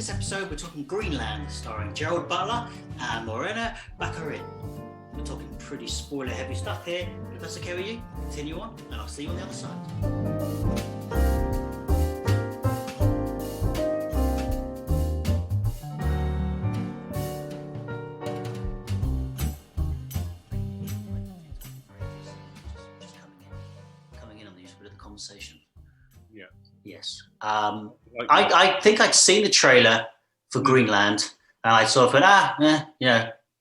This episode we're talking Greenland, starring Gerald Butler and Marina. We're talking pretty spoiler heavy stuff here, but if that's okay with you, continue on and I'll see you on the other side. Conversation. Yeah. Yes. I think I'd seen the trailer for Greenland, and I sort of went,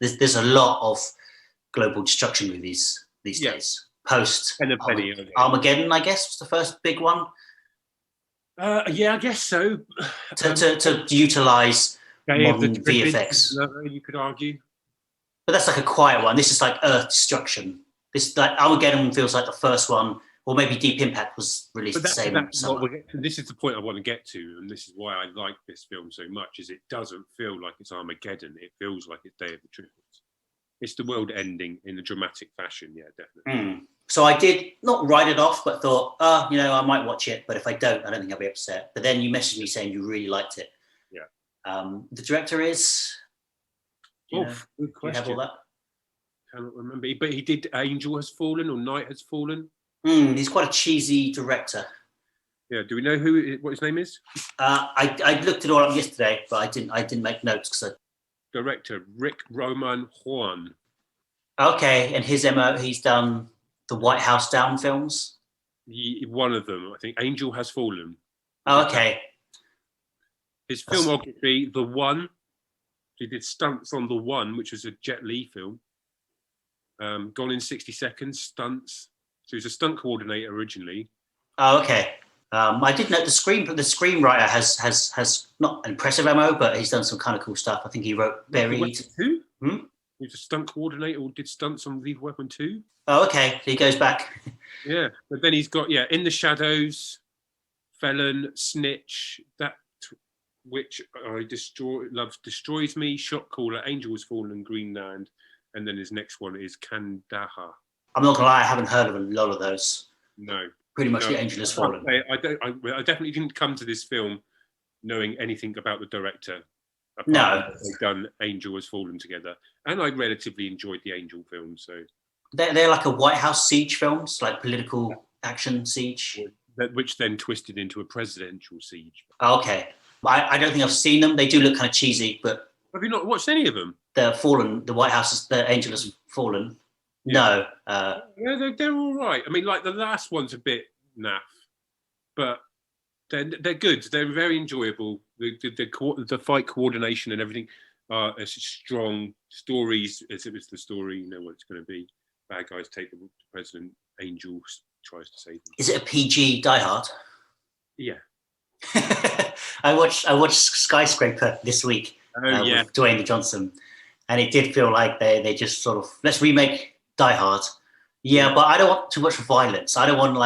there's a lot of global destruction movies these days. Post Armageddon, I guess, was the first big one. I guess so. To utilise modern VFX. You could argue. But that's like a quiet one. This is like Earth destruction. This like Armageddon feels like the first one. Or maybe Deep Impact was released the same summer. This is the point I want to get to, and this is why I like this film so much, is it doesn't feel like it's Armageddon. It feels like it's Day of the Triples. It's the world ending in a dramatic fashion, yeah, definitely. So I did not write it off, but thought, I might watch it, but if I don't think I'll be upset. But then you messaged me saying you really liked it. Yeah. The director is... Good question. You have all that? Cannot remember. But he did Angel Has Fallen or Night Has Fallen. He's quite a cheesy director. Yeah. Do we know what his name is? I looked it all up yesterday, but I didn't make notes Director Rick Roman Juan. Okay, and his MO, he's done the White House Down films. One of them, I think. Angel Has Fallen. Oh, okay. His filmography, The One. He did stunts on The One, which was a Jet Li film. Gone in 60 Seconds, stunts. So he was a stunt coordinator originally. Oh, okay. I did note the screenwriter has not an impressive MO, but he's done some kind of cool stuff. I think he wrote Buried. He was a stunt coordinator or did stunts on Lethal Weapon 2. Oh, okay. So he goes back. Yeah. But then he's got, In the Shadows, Felon, Snitch, that which Destroys Me, Shot Caller, Angel Has Fallen, Greenland. And then his next one is Kandahar. I'm not gonna lie, I haven't heard of a lot of those. No, pretty much the Angel Has Fallen. I definitely didn't come to this film knowing anything about the director. No, they've done Angel Has Fallen together, and I relatively enjoyed the Angel film. So they're like a White House siege films, like political action siege, which then twisted into a presidential siege. Okay, I don't think I've seen them. They do look kind of cheesy, but have you not watched any of them? The White House, the Angel Has Fallen. Yeah. No. They're all right. I mean, like the last one's a bit naff, but they're good. They're very enjoyable. The fight coordination and everything are strong. Stories, as it was the story, you know what it's going to be. Bad guys take the president. Angel tries to save them. Is it a PG Die Hard? Yeah. I watched Skyscraper this week with Dwayne Johnson, and it did feel like they just sort of let's remake Die Hard. Yeah, but I don't want too much violence. I don't want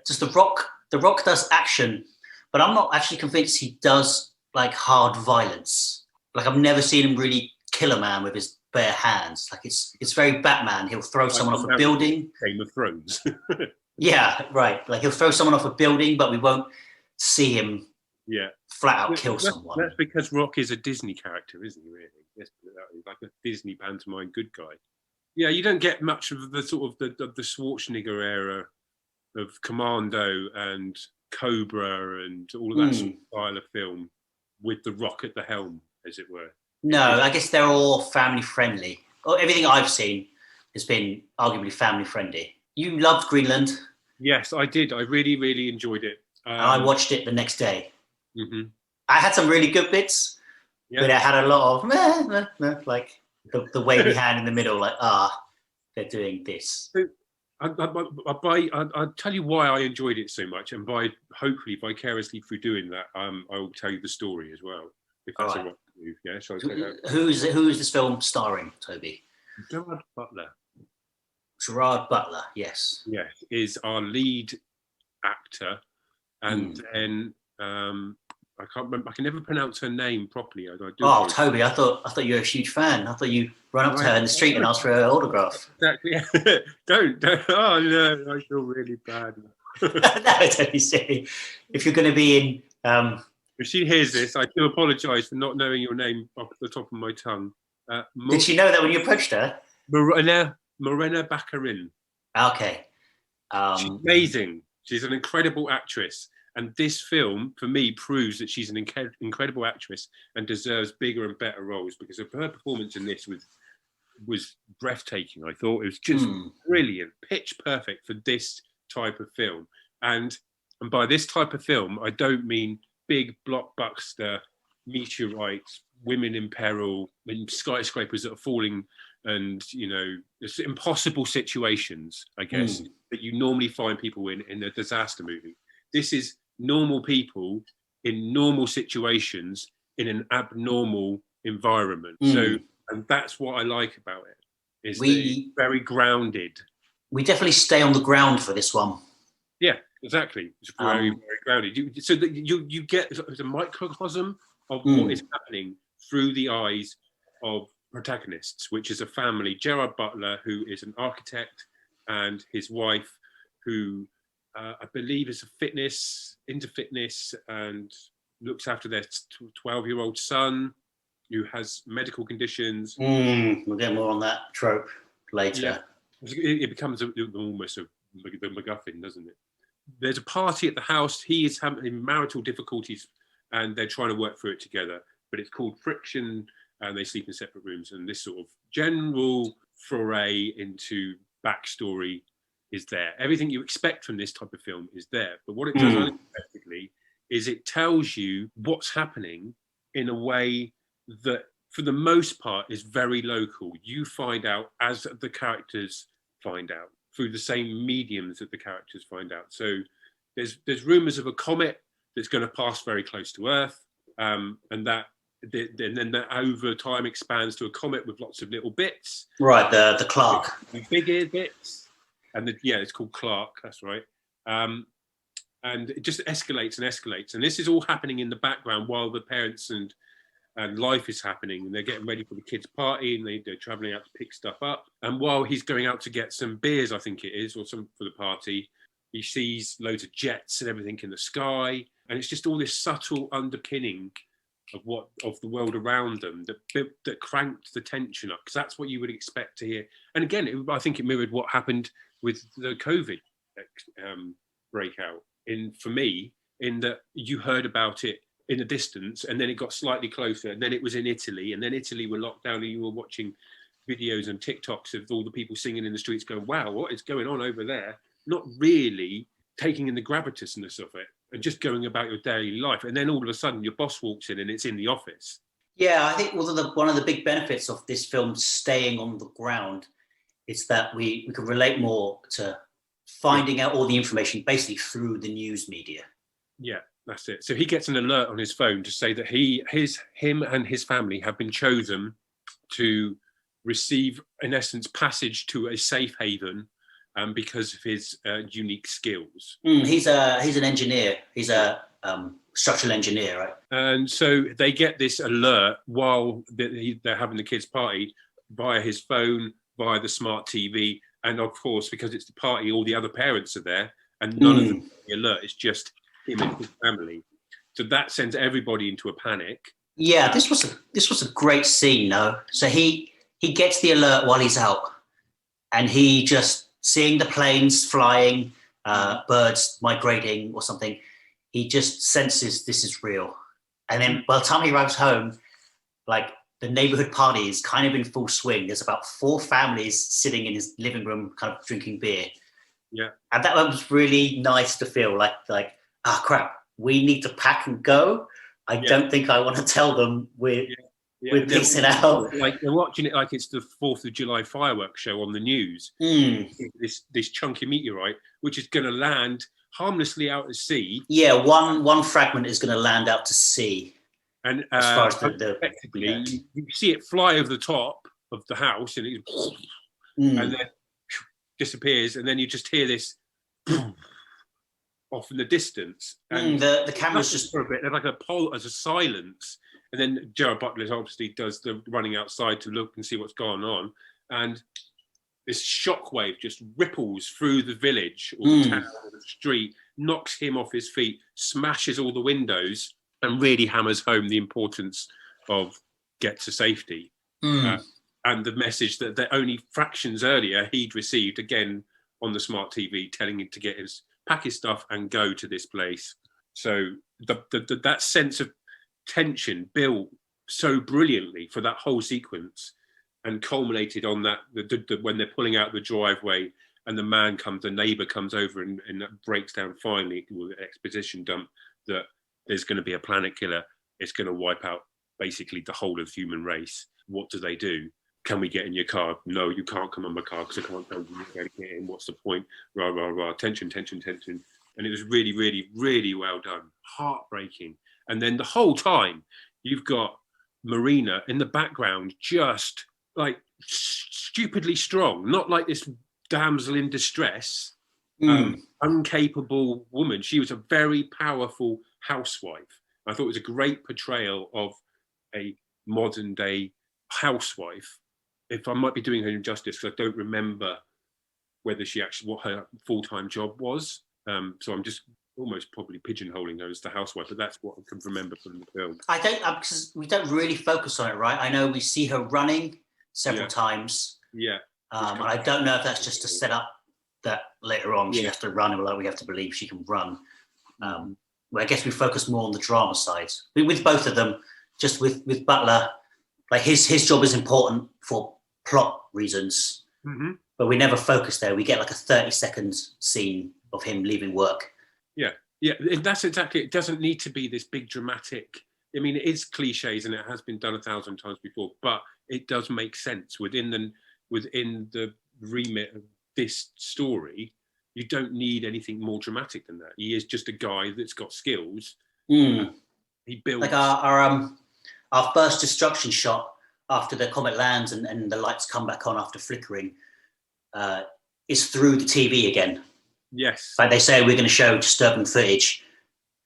just The Rock. The Rock does action, but I'm not actually convinced he does like hard violence. Like I've never seen him really kill a man with his bare hands. Like it's very Batman. He'll throw someone off a building. Game of Thrones. Yeah, right. Like he'll throw someone off a building, but we won't see him. Yeah, flat out kill someone. That's because Rock is a Disney character, isn't he? Really, yes, like a Disney pantomime good guy. Yeah, you don't get much of the sort of the Schwarzenegger era of Commando and Cobra and all of that sort of style of film with The Rock at the helm, as it were. No, I guess they're all family friendly. Everything I've seen has been arguably family friendly. You loved Greenland. Yes, I did. I really, really enjoyed it. I watched it the next day. Mm-hmm. I had some really good bits, but I had a lot of like the wavy hand in the middle, like they're doing this. So, I'll tell you why I enjoyed it so much, and by hopefully vicariously through doing that, I will tell you the story as well. If that's all right. Yeah. Shall I take that? Who is this film starring, Tobie? Gerald Butler. Gerard Butler, yes. Yes, is our lead actor, and then I can't remember. I can never pronounce her name proproperly. Tobie, I thought you were a huge fan. I thought you run up to her in the street and ask for her autograph. Exactly. Don't. Oh no, I feel really bad. No, don't be silly. If you're going to be in If she hears this, I do apologise for not knowing your name off the top of my tongue. Did she know that when you approached her? Marina Baccarin. Okay. She's amazing. She's an incredible actress. And this film, for me, proves that she's an incredible actress and deserves bigger and better roles, because her performance in this was breathtaking. I thought it was just brilliant, pitch perfect for this type of film. And by this type of film, I don't mean big blockbuster meteorites, women in peril, and skyscrapers that are falling, and it's impossible situations, I guess, that you normally find people in a disaster movie. This is normal people in normal situations in an abnormal environment. So, and that's what I like about it, is that it's very grounded. We definitely stay on the ground for this one. Yeah, exactly. It's very, very grounded. So that you get a microcosm of what is happening through the eyes of protagonists, which is a family. Gerald Butler, who is an architect, and his wife, who I believe is into fitness, and looks after their 12-year-old son, who has medical conditions. We'll get more on that trope later. Yeah. It becomes almost the MacGuffin, doesn't it? There's a party at the house. He is having marital difficulties, and they're trying to work through it together. But it's called friction, and they sleep in separate rooms. And this sort of general foray into backstory is there. Everything you expect from this type of film is there. But what it does unexpectedly is it tells you what's happening in a way that, for the most part, is very local. You find out as the characters find out, through the same mediums that the characters find out. So there's rumours of a comet that's going to pass very close to Earth, and then that over time expands to a comet with lots of little bits. Right, the Clark. Bigger bits. And it's called Clark, that's right. And it just escalates and escalates. And this is all happening in the background while the parents and life is happening, and they're getting ready for the kids' party, and they're traveling out to pick stuff up. And while he's going out to get some beers, I think it is, or some for the party, he sees loads of jets and everything in the sky. And it's just all this subtle underpinning of the world around them that cranked the tension up, because that's what you would expect to hear. And again, I think it mirrored what happened with the COVID breakout. For me, in that you heard about it in the distance, and then it got slightly closer, and then it was in Italy, and then Italy were locked down, and you were watching videos and TikToks of all the people singing in the streets going, wow, what is going on over there? Not really taking in the gravitousness of it and just going about your daily life. And then all of a sudden your boss walks in and it's in the office. Yeah, I think one of the big benefits of this film staying on the ground is that we can relate more to finding out all the information basically through the news media. Yeah, that's it. So he gets an alert on his phone to say that him and his family have been chosen to receive, in essence, passage to a safe haven because of his unique skills. He's an engineer. He's a structural engineer, right? And so they get this alert while they're having the kids' party via his phone, via the smart TV, and of course, because it's the party, all the other parents are there, and none of them get the alert. It's just him and his family. So that sends everybody into a panic. Yeah, this was a great scene, though. So he gets the alert while he's out, and he just seeing the planes flying, birds migrating or something. He just senses this is real. And then by the time he arrives home, like the neighborhood party is kind of in full swing. There's about 4 families sitting in his living room, kind of drinking beer. Yeah. And that was really nice to feel like, crap, we need to pack and go. I don't think I want to tell them we're pissing out. Like they're watching it like it's the 4th of July fireworks show on the news. This chunky meteorite, which is going to land harmlessly out at sea. Yeah, one fragment is going to land out to sea. And as far as effectively, you see it fly over the top of the house, and and then disappears, and then you just hear this off in the distance. And the camera's just for a bit. There's like a silence, and then Gerald Butler obviously does the running outside to look and see what's going on, and this shockwave just ripples through the village or the town or the street, knocks him off his feet, smashes all the windows, and really hammers home the importance of get to safety. And the message that only fractions earlier he'd received, again on the smart TV, telling him to pack his stuff and go to this place. So that sense of tension built so brilliantly for that whole sequence, and culminated on that when they're pulling out the driveway and the neighbor comes over and breaks down finally with an exposition dump that there's going to be a planet killer. It's going to wipe out basically the whole of the human race. What do? Can we get in your car? No, you can't come on my car because I can't tell you where to get in. What's the point? Rah, rah, rah. Tension. And it was really, really, really well done. Heartbreaking. And then the whole time, you've got Marina in the background, just like stupidly strong, not like this damsel in distress, incapable woman. She was a very powerful housewife. I thought it was a great portrayal of a modern day housewife. If I might be doing her injustice, because I don't remember what her full-time job was. So I'm just almost probably pigeonholing her as the housewife, but that's what I can remember from the film. I don't, because we don't really focus on it, right? I know we see her running several times. Yeah. And I don't know if that's just to set up that later on she has to run, or like we have to believe she can run. Well, I guess we focus more on the drama side. With both of them, just with Butler, like his job is important for plot reasons, but we never focus there. We get like a 30-second scene of him leaving work. Yeah, that's exactly it. It doesn't need to be this big dramatic. I mean, it is cliches and it has been done 1,000 times before, but it does make sense within the remit of this story. You don't need anything more dramatic than that. He is just a guy that's got skills. He builds like our first destruction shot after the comet lands and the lights come back on after flickering is through the TV again. Yes. Like they say, we're going to show disturbing footage,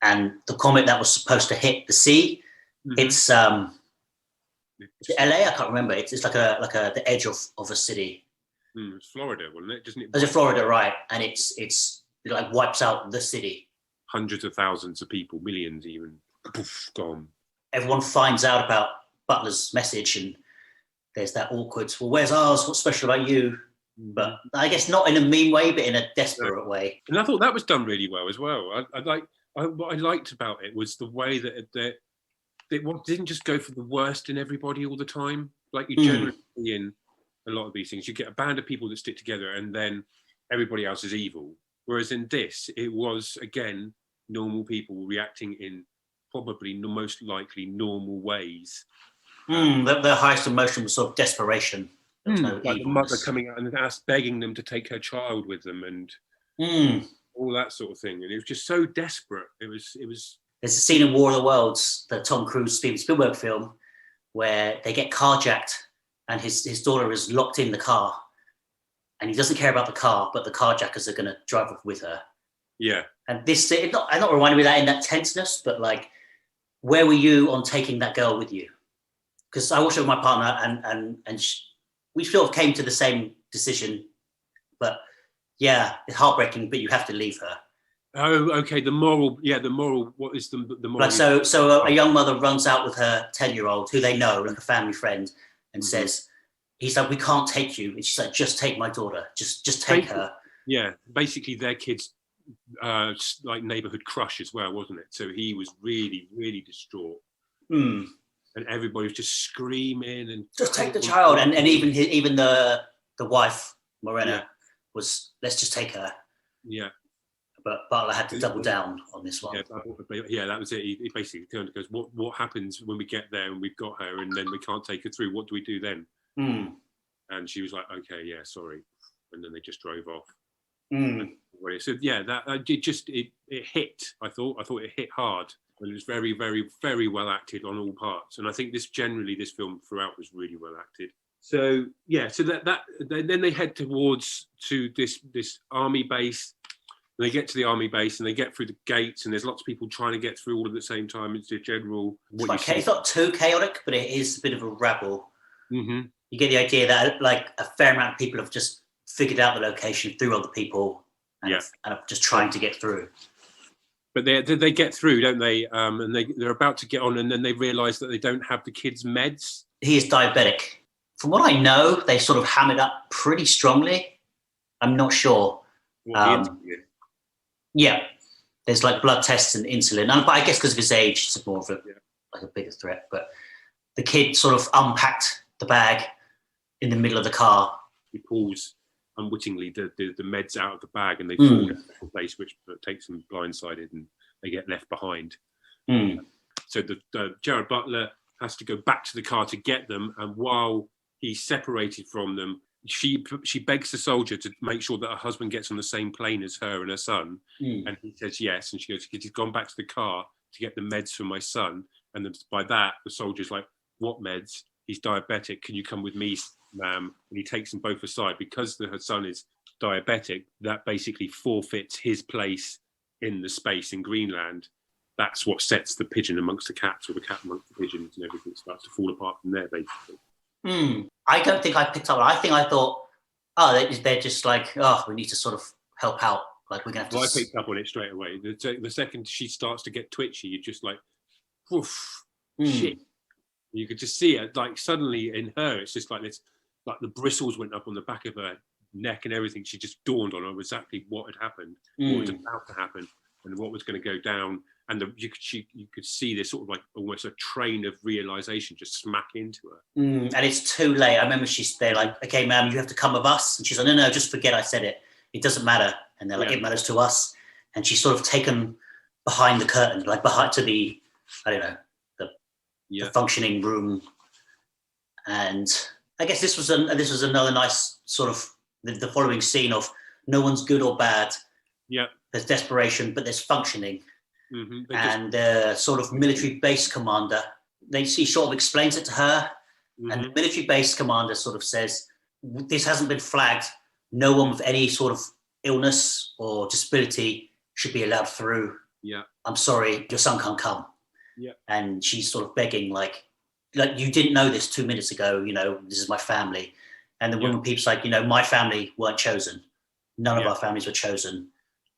and the comet that was supposed to hit the sea, it's LA. I can't remember. It's like the edge of a city. It's Florida, wasn't it? Doesn't it? Is it Florida, right? And it like wipes out the city. Hundreds of thousands of people, millions even, poof, gone. Everyone finds out about Butler's message, and there's that awkward, well, where's ours? What's special about you? But I guess not in a mean way, but in a desperate way. And I thought that was done really well as well. What I liked about it was the way that it didn't just go for the worst in everybody all the time. Like you generally see in a lot of these things, you get a band of people that stick together and then everybody else is evil. Whereas in this, it was, again, normal people reacting in probably most likely normal ways. The highest emotion was sort of desperation. Like the mother coming out and begging them to take her child with them, and all that sort of thing. And it was just so desperate. It was. There's a scene in War of the Worlds, the Tom Cruise, Steven Spielberg film, where they get carjacked and his daughter is locked in the car, and he doesn't care about the car, but the carjackers are going to drive off with her. Yeah. And this, I'm not reminding me of that in that tenseness, but like, where were you on taking that girl with you? Because I watched it with my partner, and we sort of came to the same decision, but yeah, it's heartbreaking, but you have to leave her. Oh, okay. The moral. What is the moral? Like so a young mother runs out with her 10-year-old, who they know, like a family friend, and says, he's like, we can't take you. And she's like, just take my daughter. Just take her. Yeah. Basically their kid's like neighborhood crush as well, wasn't it? So he was really, really distraught. And everybody was just screaming and just take the child. And even the wife, Marina, was, let's just take her. Yeah. But Butler had to double down on this one. Yeah, that was it. He basically turned and goes, what happens when we get there and we've got her and then we can't take her through? What do we do then? And she was like, okay, yeah, sorry. And then they just drove off. So yeah, it hit. I thought it hit hard. And it was very, very, very well acted on all parts. And I think this film throughout was really well acted. So yeah, so then they head towards this army base. And they get to the army base and they get through the gates, and there's lots of people trying to get through all at the same time. It's the general. It's not too chaotic, but it is a bit of a rabble. You get the idea that like a fair amount of people have just figured out the location through other people and are just trying to get through. But they get through, don't they? And they're about to get on, and then they realise that they don't have the kid's meds. He is diabetic. From what I know, they sort of ham it up pretty strongly. I'm not sure. Yeah, there's like blood tests and insulin. But I guess because of his age, it's more of a bigger threat. But the kid sort of unpacked the bag in the middle of the car. He pulls unwittingly the meds out of the bag, and they fall in a place which takes them blindsided, and they get left behind. So the Gerald Butler has to go back to the car to get them, and while he's separated from them, she begs the soldier to make sure that her husband gets on the same plane as her and her son, and he says yes, and she goes, he's gone back to the car to get the meds for my son, and then by that the soldier's like, what meds? He's diabetic, can you come with me, ma'am? And he takes them both aside. Because her son is diabetic, that basically forfeits his place in the space in Greenland. That's what sets the pigeon amongst the cats, or the cat amongst the pigeons, and everything starts to fall apart from there, basically. I don't think I picked up. I thought, they're just like, we need to sort of help out. Like, we're going to have to... I picked up on it straight away. The second she starts to get twitchy, you're just like, woof, shit. You could just see it, like, suddenly in her, it's just like this, like the bristles went up on the back of her neck and everything. She just dawned on her exactly what had happened, what was about to happen, and what was going to go down. And you could see this sort of like almost a train of realization just smack into her. And it's too late. I remember they're like, okay, ma'am, you have to come with us. And she's like, no, just forget I said it. It doesn't matter. And they're like, it matters to us. And she's sort of taken behind the curtain, like behind to the, I don't know, the functioning room. And I guess this was another nice sort of the following scene of no one's good or bad. Yeah. There's desperation, but there's functioning. And the sort of military base commander, he sort of explains it to her, and the military base commander sort of says, this hasn't been flagged. No one with any sort of illness or disability should be allowed through. Yeah. I'm sorry, your son can't come. Yeah. And she's sort of begging, like you didn't know this 2 minutes ago, this is my family. And the woman peeps like, my family weren't chosen. None of our families were chosen.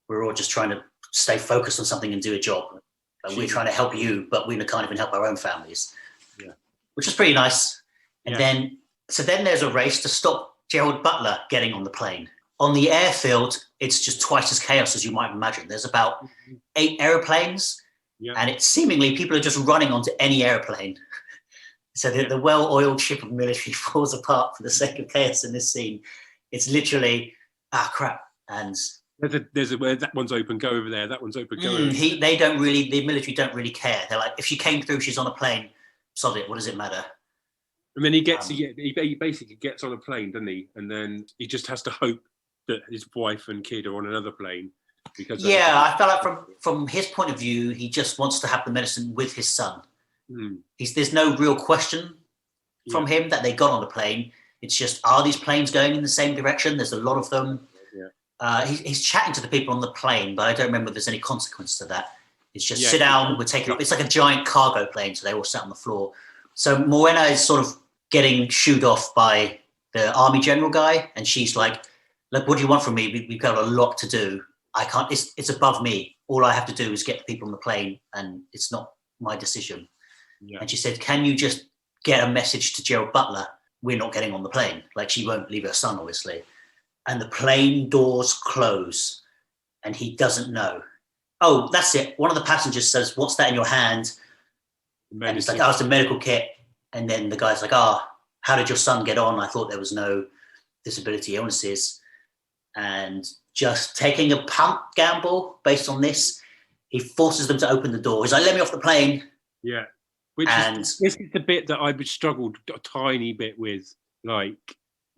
We're all just trying to stay focused on something and do a job. And we're trying to help you, but we can't even help our own families. Yeah. Which is pretty nice. And then there's a race to stop Gerald Butler getting on the plane. On the airfield, it's just twice as chaos as you might imagine. There's about 8 airplanes, and it's seemingly people are just running onto any airplane. So the well-oiled ship of military falls apart for the sake of chaos in this scene. It's literally, crap. And there's where that one's open, go over there. That one's open, go over there. The military don't really care. They're like, if she came through, she's on a plane. Sod it, what does it matter? And then he basically gets on a plane, doesn't he? And then he just has to hope that his wife and kid are on another plane. Because I felt like from his point of view, he just wants to have the medicine with his son. There's no real question from him that they got on the plane. It's just, are these planes going in the same direction? There's a lot of them. He's chatting to the people on the plane, but I don't remember if there's any consequence to that. It's just sit down, we're taking off. It's like a giant cargo plane, so they all sat on the floor. So Morena is sort of getting shooed off by the army general guy, and she's like, look, what do you want from me? We've got a lot to do. I can't, it's above me. All I have to do is get the people on the plane, and it's not my decision. And she said, can you just get a message to Gerald Butler? We're not getting on the plane. Like, she won't leave her son, obviously. And the plane doors close, and he doesn't know. Oh, that's it. One of the passengers says, what's that in your hand? And it's like, it's a medical kit. And then the guy's like, how did your son get on? I thought there was no disability illnesses. And just taking a punt gamble based on this, he forces them to open the door. He's like, let me off the plane. Yeah. This is the bit that I struggled a tiny bit with, like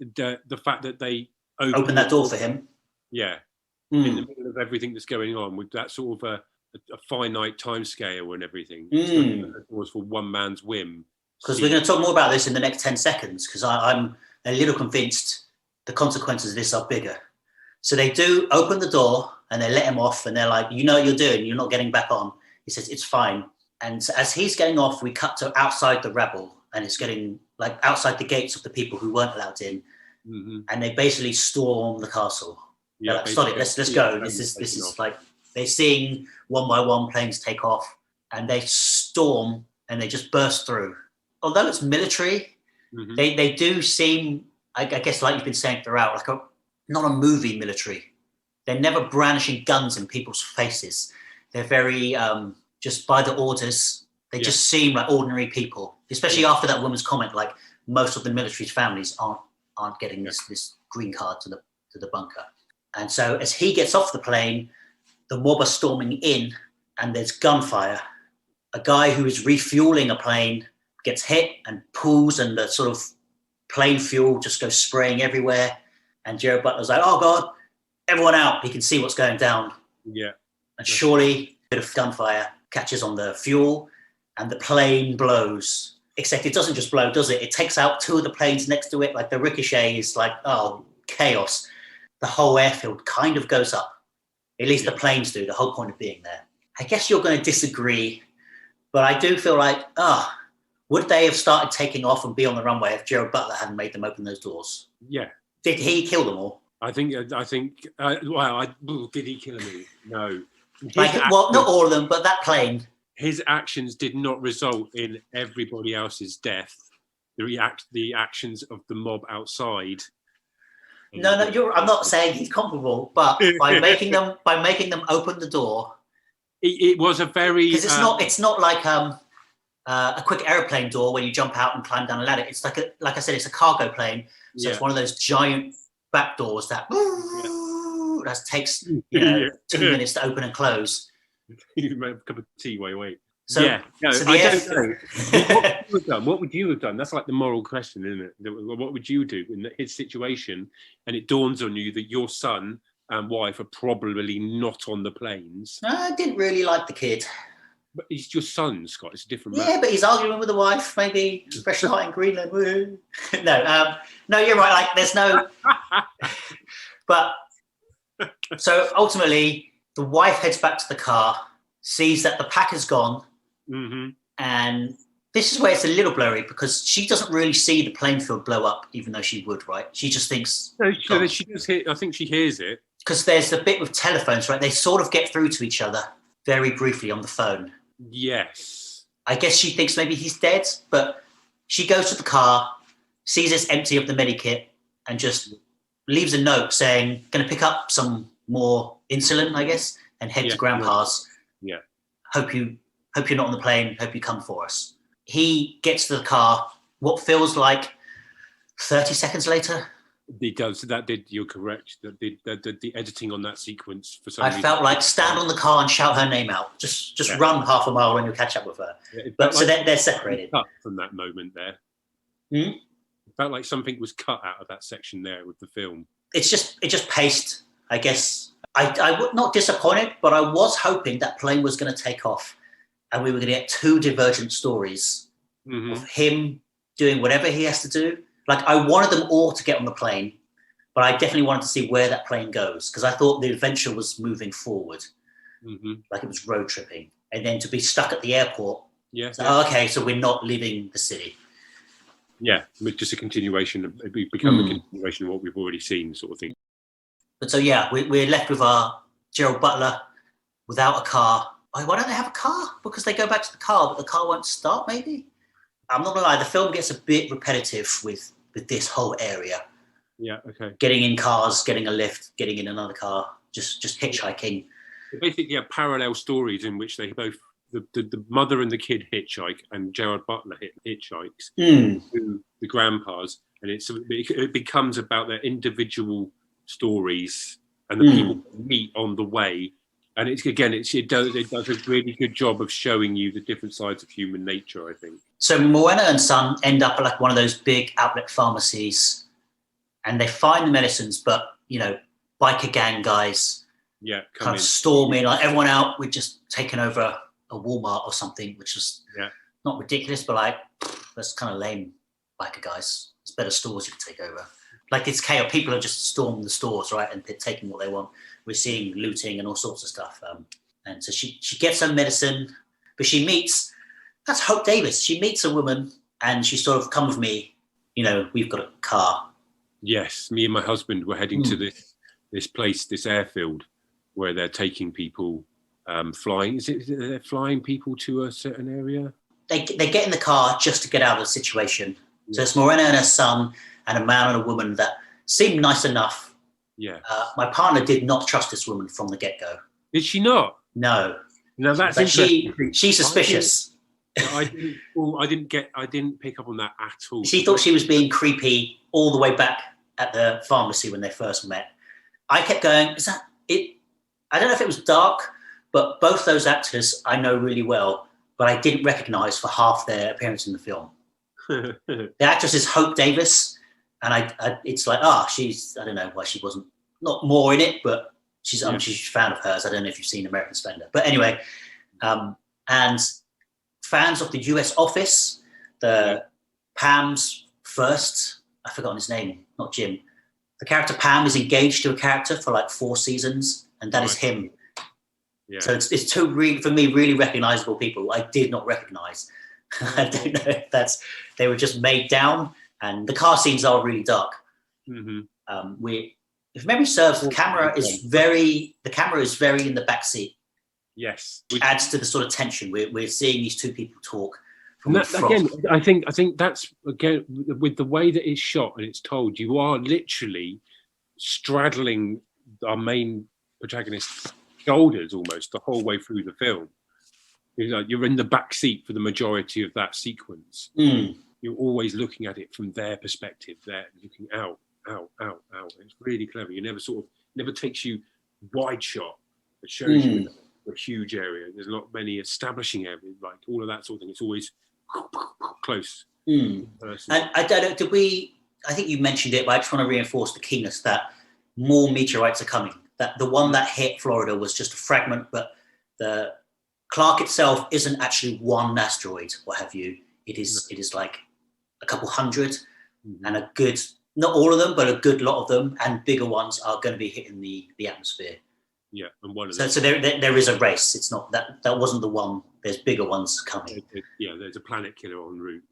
the fact that they open that door for him. Yeah. In the middle of everything that's going on, with that sort of a finite time scale and everything. It was for one man's whim. Because we're going to talk more about this in the next 10 seconds, because I'm a little convinced the consequences of this are bigger. So they do open the door and they let him off, and they're like, you know what you're doing, you're not getting back on. He says, it's fine. And as he's getting off, we cut to outside the rebel, and it's getting like outside the gates of the people who weren't allowed in. And they basically storm the castle. Yeah, like, sorry, let's go. This is like They're seeing one by one planes take off, and they storm and they just burst through. Although it's military, they do seem, I guess, like you've been saying throughout, like not a movie military. They're never brandishing guns in people's faces. They're very just by the orders. They just seem like ordinary people, especially after that woman's comment, like most of the military's families aren't getting this green card to the bunker. And so as he gets off the plane, the mob are storming in and there's gunfire. A guy who is refueling a plane gets hit and pulls, and the sort of plane fuel just goes spraying everywhere. And Gerald Butler's like, oh God, everyone out. He can see what's going down. Yeah. And surely a bit of gunfire catches on the fuel and the plane blows. Except it doesn't just blow, does it? It takes out two of the planes next to it. Like the ricochet is like, oh, chaos. The whole airfield kind of goes up. At least the planes do, the whole point of being there. I guess you're going to disagree, but I do feel like, would they have started taking off and be on the runway if Gerald Butler hadn't made them open those doors? Yeah. Did he kill them all? I think. Did he kill them? No. Well, not all of them, but that plane. His actions did not result in everybody else's death. The actions of the mob outside. No, I'm not saying he's comparable, but by making them open the door, it was a very because it's not like a quick airplane door where you jump out and climb down a ladder. It's like I said, it's a cargo plane, so it's one of those giant back doors that takes 2 minutes to open and close. You made a cup of tea while you wait. So, I don't know. What would you have done? That's like the moral question, isn't it? What would you do in his situation? And it dawns on you that your son and wife are probably not on the planes. I didn't really like the kid. But he's your son, Scott. It's a different matter. Yeah, but he's arguing with the wife. Maybe special night in Greenland. Woo. No, you're right. Like, there's no. But so ultimately, the wife heads back to the car, sees that the pack is gone. Mm-hmm. And this is where it's a little blurry because she doesn't really see the playing field blow up, even though she would, right? She just thinks. No, she does hear. I think she hears it because there's a bit with telephones, right? They sort of get through to each other very briefly on the phone. Yes. I guess she thinks maybe he's dead, but she goes to the car, sees it's empty of the medikit, and just leaves a note saying, "Going to pick up some more insulin, I guess, and head to Grandpa's. Yeah. Hope you're not on the plane. Hope you come for us." He gets to the car. What feels like 30 seconds later. He does. That did. You're correct. The editing on that sequence for some I reason. felt like stand on the car and shout her name out. Just run half a mile when you catch up with her. Yeah, but so they're separated. Cut from that moment there. It felt like something was cut out of that section there with the film. It just paced. I guess I was not disappointed, but I was hoping that plane was going to take off, and we were going to get two divergent stories of him doing whatever he has to do. Like, I wanted them all to get on the plane, but I definitely wanted to see where that plane goes because I thought the adventure was moving forward, like it was road tripping. And then to be stuck at the airport, okay, so we're not leaving the city. Yeah, just a continuation. It become a continuation of what we've already seen, sort of thing. But so, we're left with our Gerald Butler without a car. Why don't they have a car? Because they go back to the car, but the car won't start, maybe? I'm not gonna lie, the film gets a bit repetitive with this whole area. Yeah, okay. Getting in cars, getting a lift, getting in another car, just hitchhiking. Basically, parallel stories in which they both, the mother and the kid hitchhike, and Gerald Butler hitchhikes to the grandpas, and it becomes about their individual stories and the people meet on the way. And it does a really good job of showing you the different sides of human nature, I think. So Moana and son end up at like one of those big outlet pharmacies, and they find the medicines, but biker gang guys kind of storm in, like everyone out. We've just taken over a Walmart or something, which was not ridiculous, but like that's kind of lame. Biker guys, there's better stores you can take over. Like it's chaos. People have just stormed the stores, right, and they're taking what they want. We're seeing looting and all sorts of stuff. And so she gets her medicine, but she meets, that's Hope Davis. She meets a woman and she sort of, come with me, we've got a car. Yes, me and my husband were heading to this place, this airfield. where they're taking people flying. Is it they're flying people to a certain area? They get in the car just to get out of the situation. Yeah. So it's Marina and her son and a man and a woman that seemed nice enough. Yeah. My partner did not trust this woman from the get-go. Did she not? No. Now that's interesting. She's suspicious. I didn't pick up on that at all. She thought she was being creepy all the way back at the pharmacy when they first met. I kept going, is that it? I don't know if it was dark, but both those actors I know really well, but I didn't recognize for half their appearance in the film. The actress is Hope Davis, and it's like, she's, I don't know why she wasn't, not more in it, but she's a fan of hers. I don't know if you've seen American Splendor. But anyway, and fans of the US Office, Pam's first, I've forgotten his name, not Jim. The character Pam is engaged to a character for like 4 seasons, and that is him. Yeah. So it's two really, for me, really recognizable people I did not recognize. I don't know if they were just made down, and the car scenes are really dark. Mm-hmm. If memory serves, the camera is very in the back seat. Yes, which adds to the sort of tension. We're seeing these two people talk. And that, again, I think that's again with the way that it's shot and it's told. You are literally straddling our main protagonist's shoulders almost the whole way through the film. You're in the back seat for the majority of that sequence. Mm. You're always looking at it from their perspective. They're looking out. It's really clever. You never takes you wide shot. It shows you a huge area. There's not many establishing areas, like all of that sort of thing. It's always close. And I don't know, I think you mentioned it, but I just want to reinforce the keenness that more meteorites are coming. That the one that hit Florida was just a fragment, but the Clark itself isn't actually one asteroid, what have you. It is like a couple hundred, and a good, not all of them, but a good lot of them, and bigger ones are going to be hitting the atmosphere. Yeah, and one of them. So there is a race. It's not that wasn't the one. There's bigger ones coming. There's a planet killer en route.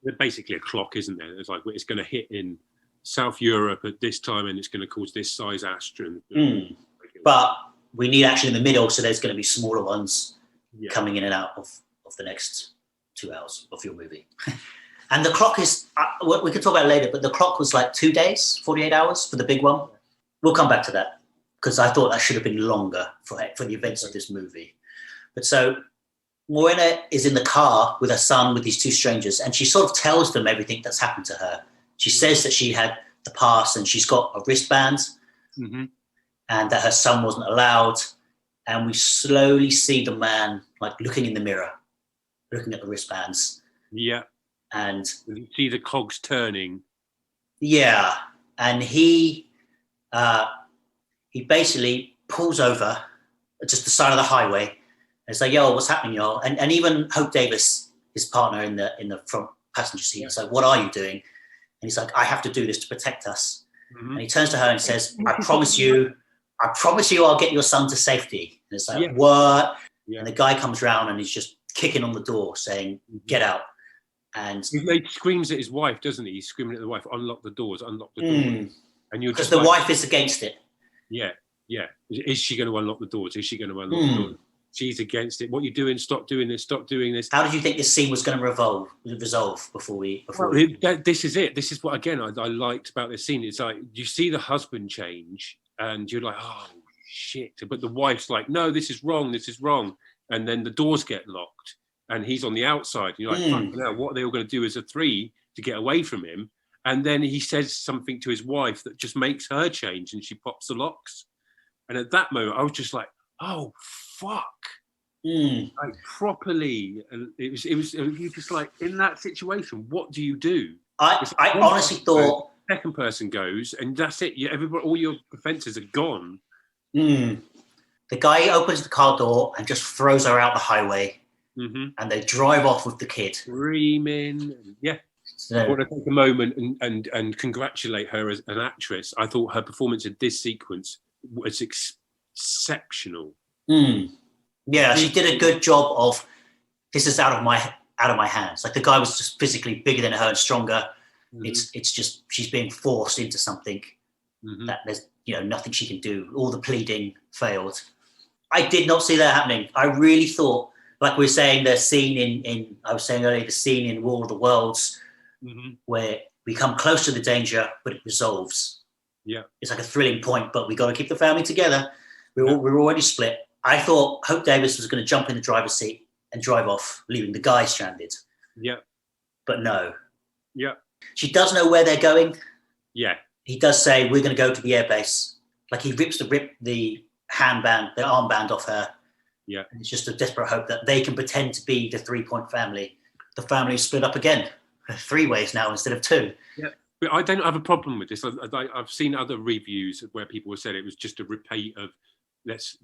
They're basically a clock, isn't there? It's like it's going to hit in South Europe at this time, and it's going to cause this size asteroid. But we need action in the middle, so there's going to be smaller ones coming in and out of the next 2 hours of your movie. And the clock is, we can talk about it later, but the clock was like 2 days, 48 hours for the big one. We'll come back to that, because I thought that should have been longer for the events of this movie. But so Marina is in the car with her son, with these two strangers, and she sort of tells them everything that's happened to her. She says that she had the pass and she's got a wristband, and that her son wasn't allowed. And we slowly see the man like looking in the mirror, looking at the wristbands. Yeah. And you see the cogs turning. Yeah. And he basically pulls over at just the side of the highway. And it's like, yo, what's happening, y'all? And even Hope Davis, his partner in the front passenger seat, is like, what are you doing? And he's like, I have to do this to protect us. And he turns to her and says, I promise you I'll get your son to safety. And it's like, what? Yeah. And the guy comes around and he's just kicking on the door saying, get out. And he screams at his wife, doesn't he? He's screaming at the wife, unlock the doors. And you're just because the wife is against it. Yeah. Is she going to unlock the doors? Is she going to unlock the doors? She's against it. What are you doing? Stop doing this. Stop doing this. How did you think this scene was going to resolve before we? This is it. This is what, again, I liked about this scene. It's like, you see the husband change and you're like, oh, shit. But the wife's like, no, this is wrong. This is wrong. And then the doors get locked and he's on the outside. You're like, fuck, now what are they all going to do as a 3 to get away from him? And then he says something to his wife that just makes her change and she pops the locks. And at that moment, I was just like, oh, fuck. Like properly. And it was just like, in that situation, what do you do? I honestly thought... Second person goes and that's it. Everybody, all your defenses are gone. The guy opens the car door and just throws her out the highway. And they drive off with the kid. Screaming. Yeah. So, I want to take a moment and congratulate her as an actress. I thought her performance in this sequence was exceptional. Yeah, she did a good job of, this is out of my hands. Like the guy was just physically bigger than her and stronger. It's just, she's being forced into something that nothing she can do. All the pleading failed. I did not see that happening. I really thought, like we were saying, the scene I was saying earlier, the scene in War of the Worlds, where we come close to the danger, but it resolves. Yeah. It's like a thrilling point, but we got to keep the family together. We're already split. I thought Hope Davis was going to jump in the driver's seat and drive off, leaving the guy stranded. Yeah. But no. Yeah. She does know where they're going. Yeah. He does say, we're going to go to the airbase. Like he rips the armband off her. Yeah. And it's just a desperate hope that they can pretend to be the 3-point family. The family is split up again. 3 ways now instead of 2. Yeah. But I don't have a problem with this. I've seen other reviews where people have said it was just a repeat of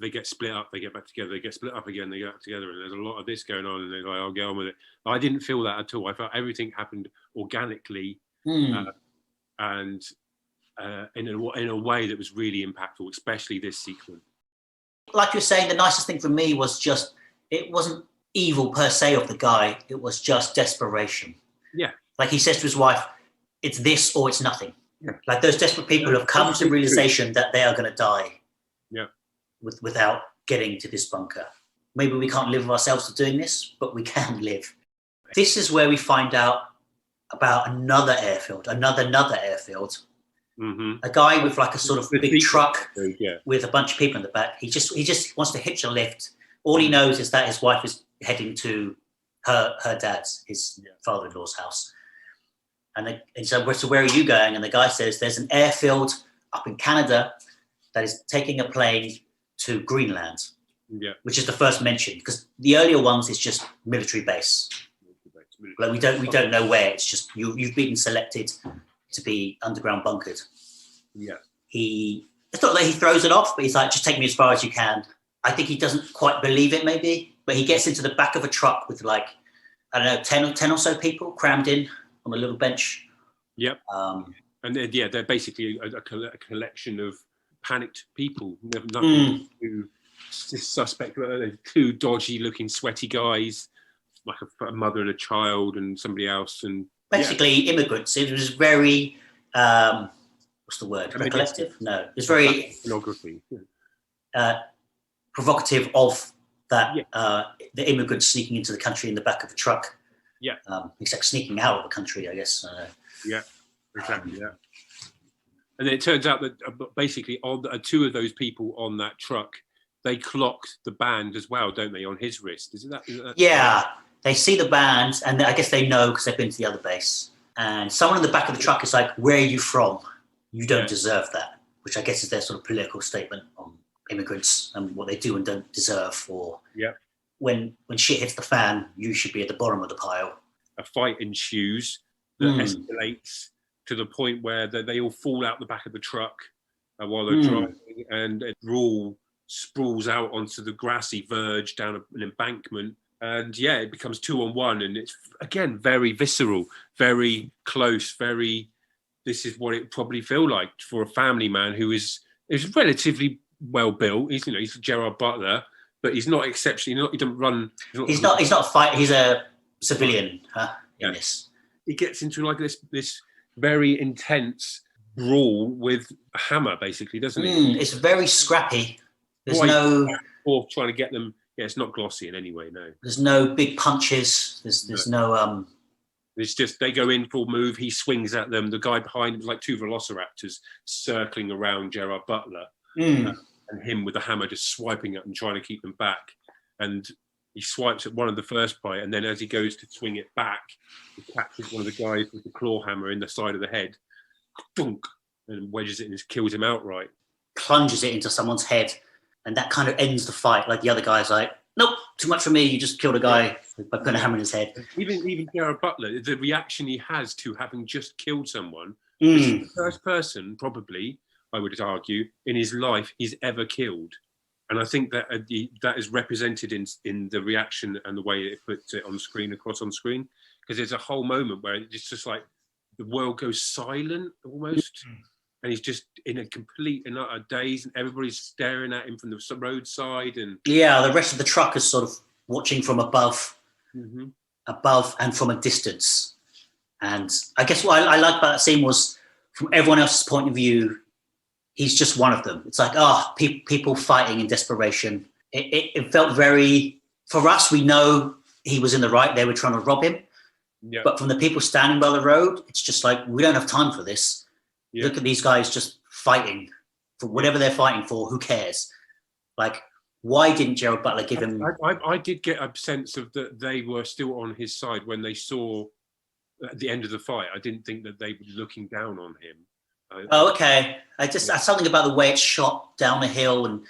they get split up, they get back together, they get split up again, they get back together, and there's a lot of this going on, and they're like, I'll get on with it. I didn't feel that at all. I felt everything happened organically and in a way that was really impactful, especially this sequence. Like you're saying, the nicest thing for me was just, it wasn't evil per se of the guy, it was just desperation. Yeah. Like he says to his wife, it's this or it's nothing. Yeah. Like those desperate people have come to the realization that they are going to die. Yeah. Without getting to this bunker. Maybe we can't live with ourselves for doing this, but we can live. This is where we find out about another airfield. A guy with like a sort of big truck with a bunch of people in the back. He just wants to hitch a lift. All he knows is that his wife is heading to her dad's, his father-in-law's house. And so where are you going? And the guy says, there's an airfield up in Canada that is taking a plane to Greenland, which is the first mention, because the earlier ones is just military base. Like we don't know where. It's just you've been selected to be underground bunkered. Yeah. It's not that he throws it off, but he's like, just take me as far as you can. I think he doesn't quite believe it, maybe, but he gets into the back of a truck with like, I don't know, 10 or so people crammed in on a little bench. Yep. And they're basically a collection of panicked people. Nothing too suspect. 2 dodgy-looking, sweaty guys, like a mother and a child, and somebody else, and basically immigrants. It was very what's the word? Collective? No, it was very pornography. Provocative of that the immigrants sneaking into the country in the back of a truck. Yeah. Except sneaking out of the country, I guess. Yeah. Exactly. Yeah. And then it turns out that basically on 2 of those people on that truck, they clocked the band as well, don't they, on his wrist? Is that yeah, they see the band, and I guess they know because they've been to the other base. And someone in the back of the truck is like, where are you from? You don't deserve that, which I guess is their sort of political statement on immigrants and what they do and don't deserve. Or when shit hits the fan, you should be at the bottom of the pile. A fight ensues that escalates to the point where they all fall out the back of the truck while they're driving, and it all sprawls out onto the grassy verge down an embankment. And it becomes 2-on-1, and it's again very visceral, very close, very. This is what it probably feel like for a family man who is relatively well built. He's Gerald Butler, but he's not exceptionally. He doesn't run. He's not a fight. He's a civilian. In this, he gets into like this very intense brawl with a hammer, basically, doesn't he? It's very scrappy. There's or trying to get them. Yeah, it's not glossy in any way. No. There's no big punches. There's no. It's just they go in full move. He swings at them. The guy behind him is like 2 velociraptors circling around Gerald Butler, and him with the hammer just swiping at them, trying to keep them back. And he swipes at one of the first bite, and then as he goes to swing it back, he catches one of the guys with the claw hammer in the side of the head, dunk, and wedges it and just kills him outright. Plunges it into someone's head, and that kind of ends the fight. Like the other guy's like, nope, too much for me. You just killed a guy by putting a hammer in his head. Even Gerald Butler, the reaction he has to having just killed someone, is the first person, probably, I would argue, in his life he's ever killed. And I think that that is represented in the reaction and the way it puts it on screen, across on screen, because there's a whole moment where it's just like the world goes silent almost, and he's just in a complete and utter daze, and everybody's staring at him from the roadside. And the rest of the truck is sort of watching from above and from a distance. And I guess what I liked about that scene was, from everyone else's point of view, he's just one of them. It's like, people fighting in desperation. It felt very, for us, we know he was in the right. They were trying to rob him. Yeah. But from the people standing by the road, it's just like, we don't have time for this. Yeah. Look at these guys just fighting for whatever they're fighting for. Who cares? Like, why didn't Gerald Butler give him... I did get a sense of that they were still on his side when they saw at the end of the fight. I didn't think that they were looking down on him. Okay. Something about the way it's shot down the hill, and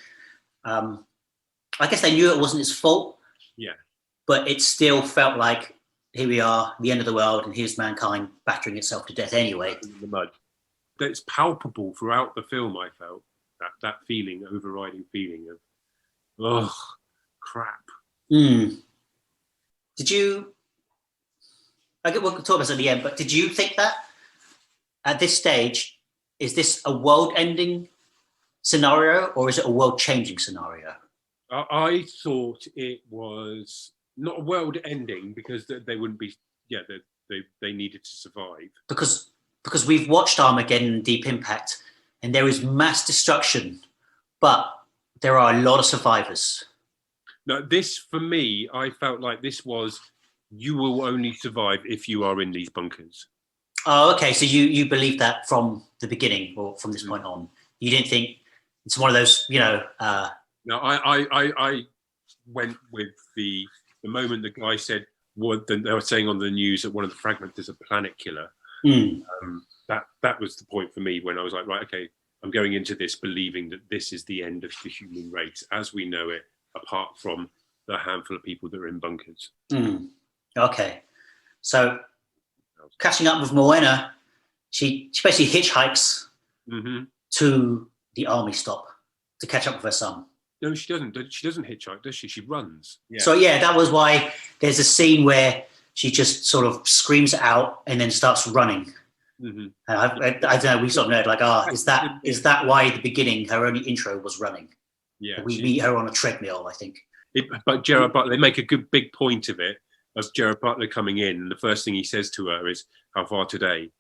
I guess they knew it wasn't his fault. Yeah. But it still felt like, here we are, the end of the world, and here's mankind battering itself to death anyway. In the mud. That's palpable throughout the film, I felt. That feeling, overriding feeling of, oh, crap. Did you... we'll talk about this at the end, but did you think that at this stage, is this a world-ending scenario, or is it a world-changing scenario? I thought it was not a world-ending, because they wouldn't be... Yeah, they needed to survive. Because we've watched Armageddon and Deep Impact, and there is mass destruction, but there are a lot of survivors. No, this, for me, I felt like this was, you will only survive if you are in these bunkers. Oh, okay. So you believe that from the beginning, or from this point on? You didn't think it's one of those, No, I went with the moment the guy said what they were saying on the news that one of the fragments is a planet killer. That was the point for me when I was like, right, okay, I'm going into this believing that this is the end of the human race as we know it, apart from the handful of people that are in bunkers. Okay. So catching up with Marina, she basically hitchhikes to the army stop to catch up with her son. No, she doesn't. She doesn't hitchhike, does she? She runs. Yeah. So yeah, that was why there's a scene where she just sort of screams out and then starts running. And I don't know. We sort of know, like, is that why at the beginning her only intro was running? Yeah. We meet her on a treadmill, I think. But Gerald Butler, they make a good big point of it, of Gerald Butler coming in, and the first thing he says to her is, "How far today?"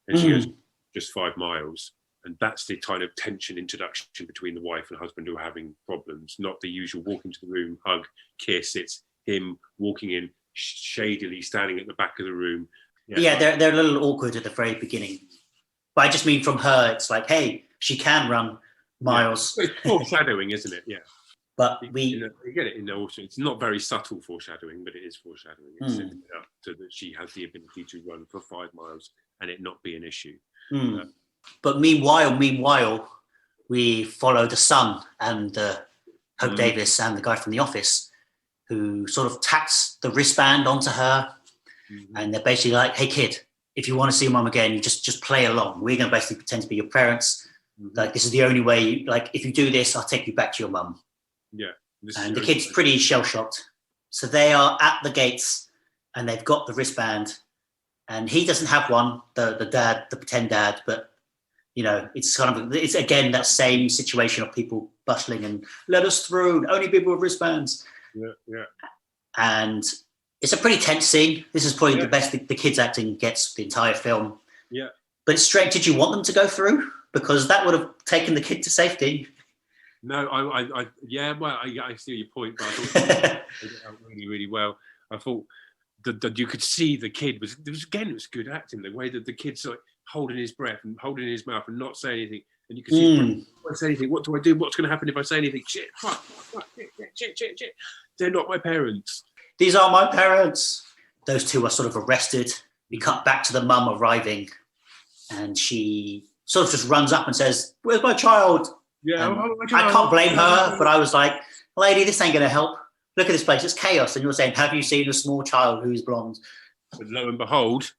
And she goes, "Just 5 miles." And that's the kind of tension introduction between the wife and husband who are having problems, not the usual walk into the room, hug, kiss. It's him walking in shadily, standing at the back of the room. Yeah, they're a little awkward at the very beginning. But I just mean from her, it's like, hey, she can run miles. Yeah. It's foreshadowing, isn't it? Yeah. But you get it in there also. It's not very subtle foreshadowing, but it is foreshadowing. It's setting it up so that she has the ability to run for 5 miles and it not be an issue. But meanwhile, we follow the son and Hope Davis and the guy from The Office, who sort of tacks the wristband onto her. And they're basically like, hey, kid, if you want to see your mum again, you just play along. We're going to basically pretend to be your parents. Like, this is the only way. Like, if you do this, I'll take you back to your mum. Yeah. And the kid's pretty shell-shocked. So they are at the gates and they've got the wristband. And he doesn't have one, the dad, the pretend dad, but it's again that same situation of people bustling and let us through, only people with wristbands. Yeah. And it's a pretty tense scene. This is probably the best the kid's acting gets the entire film. Yeah. But it's strange. Did you want them to go through? Because that would have taken the kid to safety. No, I see your point, but I thought it out really, really well. I thought that you could see the kid it was good acting. The way that the kid's like holding his breath and holding his mouth and not saying anything, and you could see, if I say anything, what do I do? What's going to happen if I say anything? Shit, fuck, shit. They're not my parents. These are my parents. Those two are sort of arrested. We cut back to the mum arriving, and she sort of just runs up and says, "Where's my child?" Yeah, I can't blame her, but I was like, "Lady, this ain't going to help. Look at this place; it's chaos." And you're saying, "Have you seen a small child who's blonde?" But lo and behold,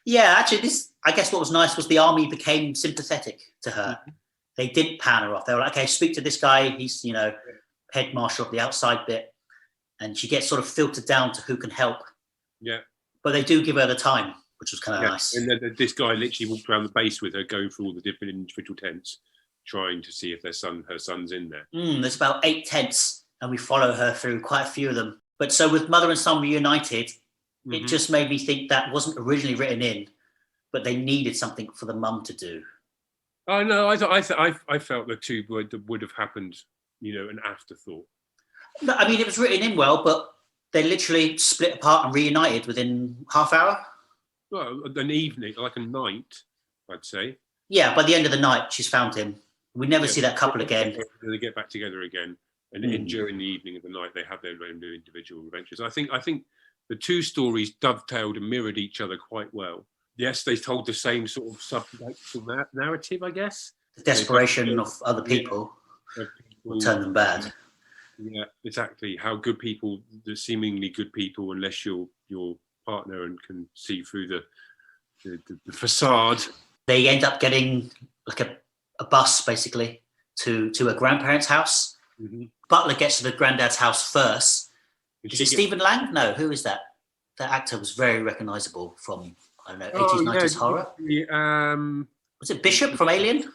yeah, actually, I guess what was nice was the army became sympathetic to her. They didn't pan her off. They were like, "Okay, speak to this guy. He's head marshal of the outside bit," and she gets sort of filtered down to who can help. Yeah, but they do give her the time, which was kind of nice. And then this guy literally walked around the base with her, going through all the different individual tents, trying to see if her son's in there. There's about 8 tents, and we follow her through quite a few of them. But so with Mother and Son Reunited, it just made me think that wasn't originally written in, but they needed something for the mum to do. Oh no, I felt the two would have happened, an afterthought. No, I mean, it was written in well, but they literally split apart and reunited within half hour. Well, an evening, like a night, I'd say. Yeah, by the end of the night, she's found him. We never see that couple again. They get back together again, and during the evening of the night, they have their own new individual adventures. I think the two stories dovetailed and mirrored each other quite well. Yes, they told the same sort of subtextual narrative, I guess. The desperation of other people will turn them bad. Yeah, exactly. How good people, the seemingly good people, unless you're your partner and can see through the facade. They end up getting like a bus, basically, to a grandparents' house. Mm-hmm. Butler gets to the granddad's house first. Is it Stephen Lang? No, who is that? That actor was very recognisable from, I don't know, 80s, 90s horror. Was it Bishop from Alien?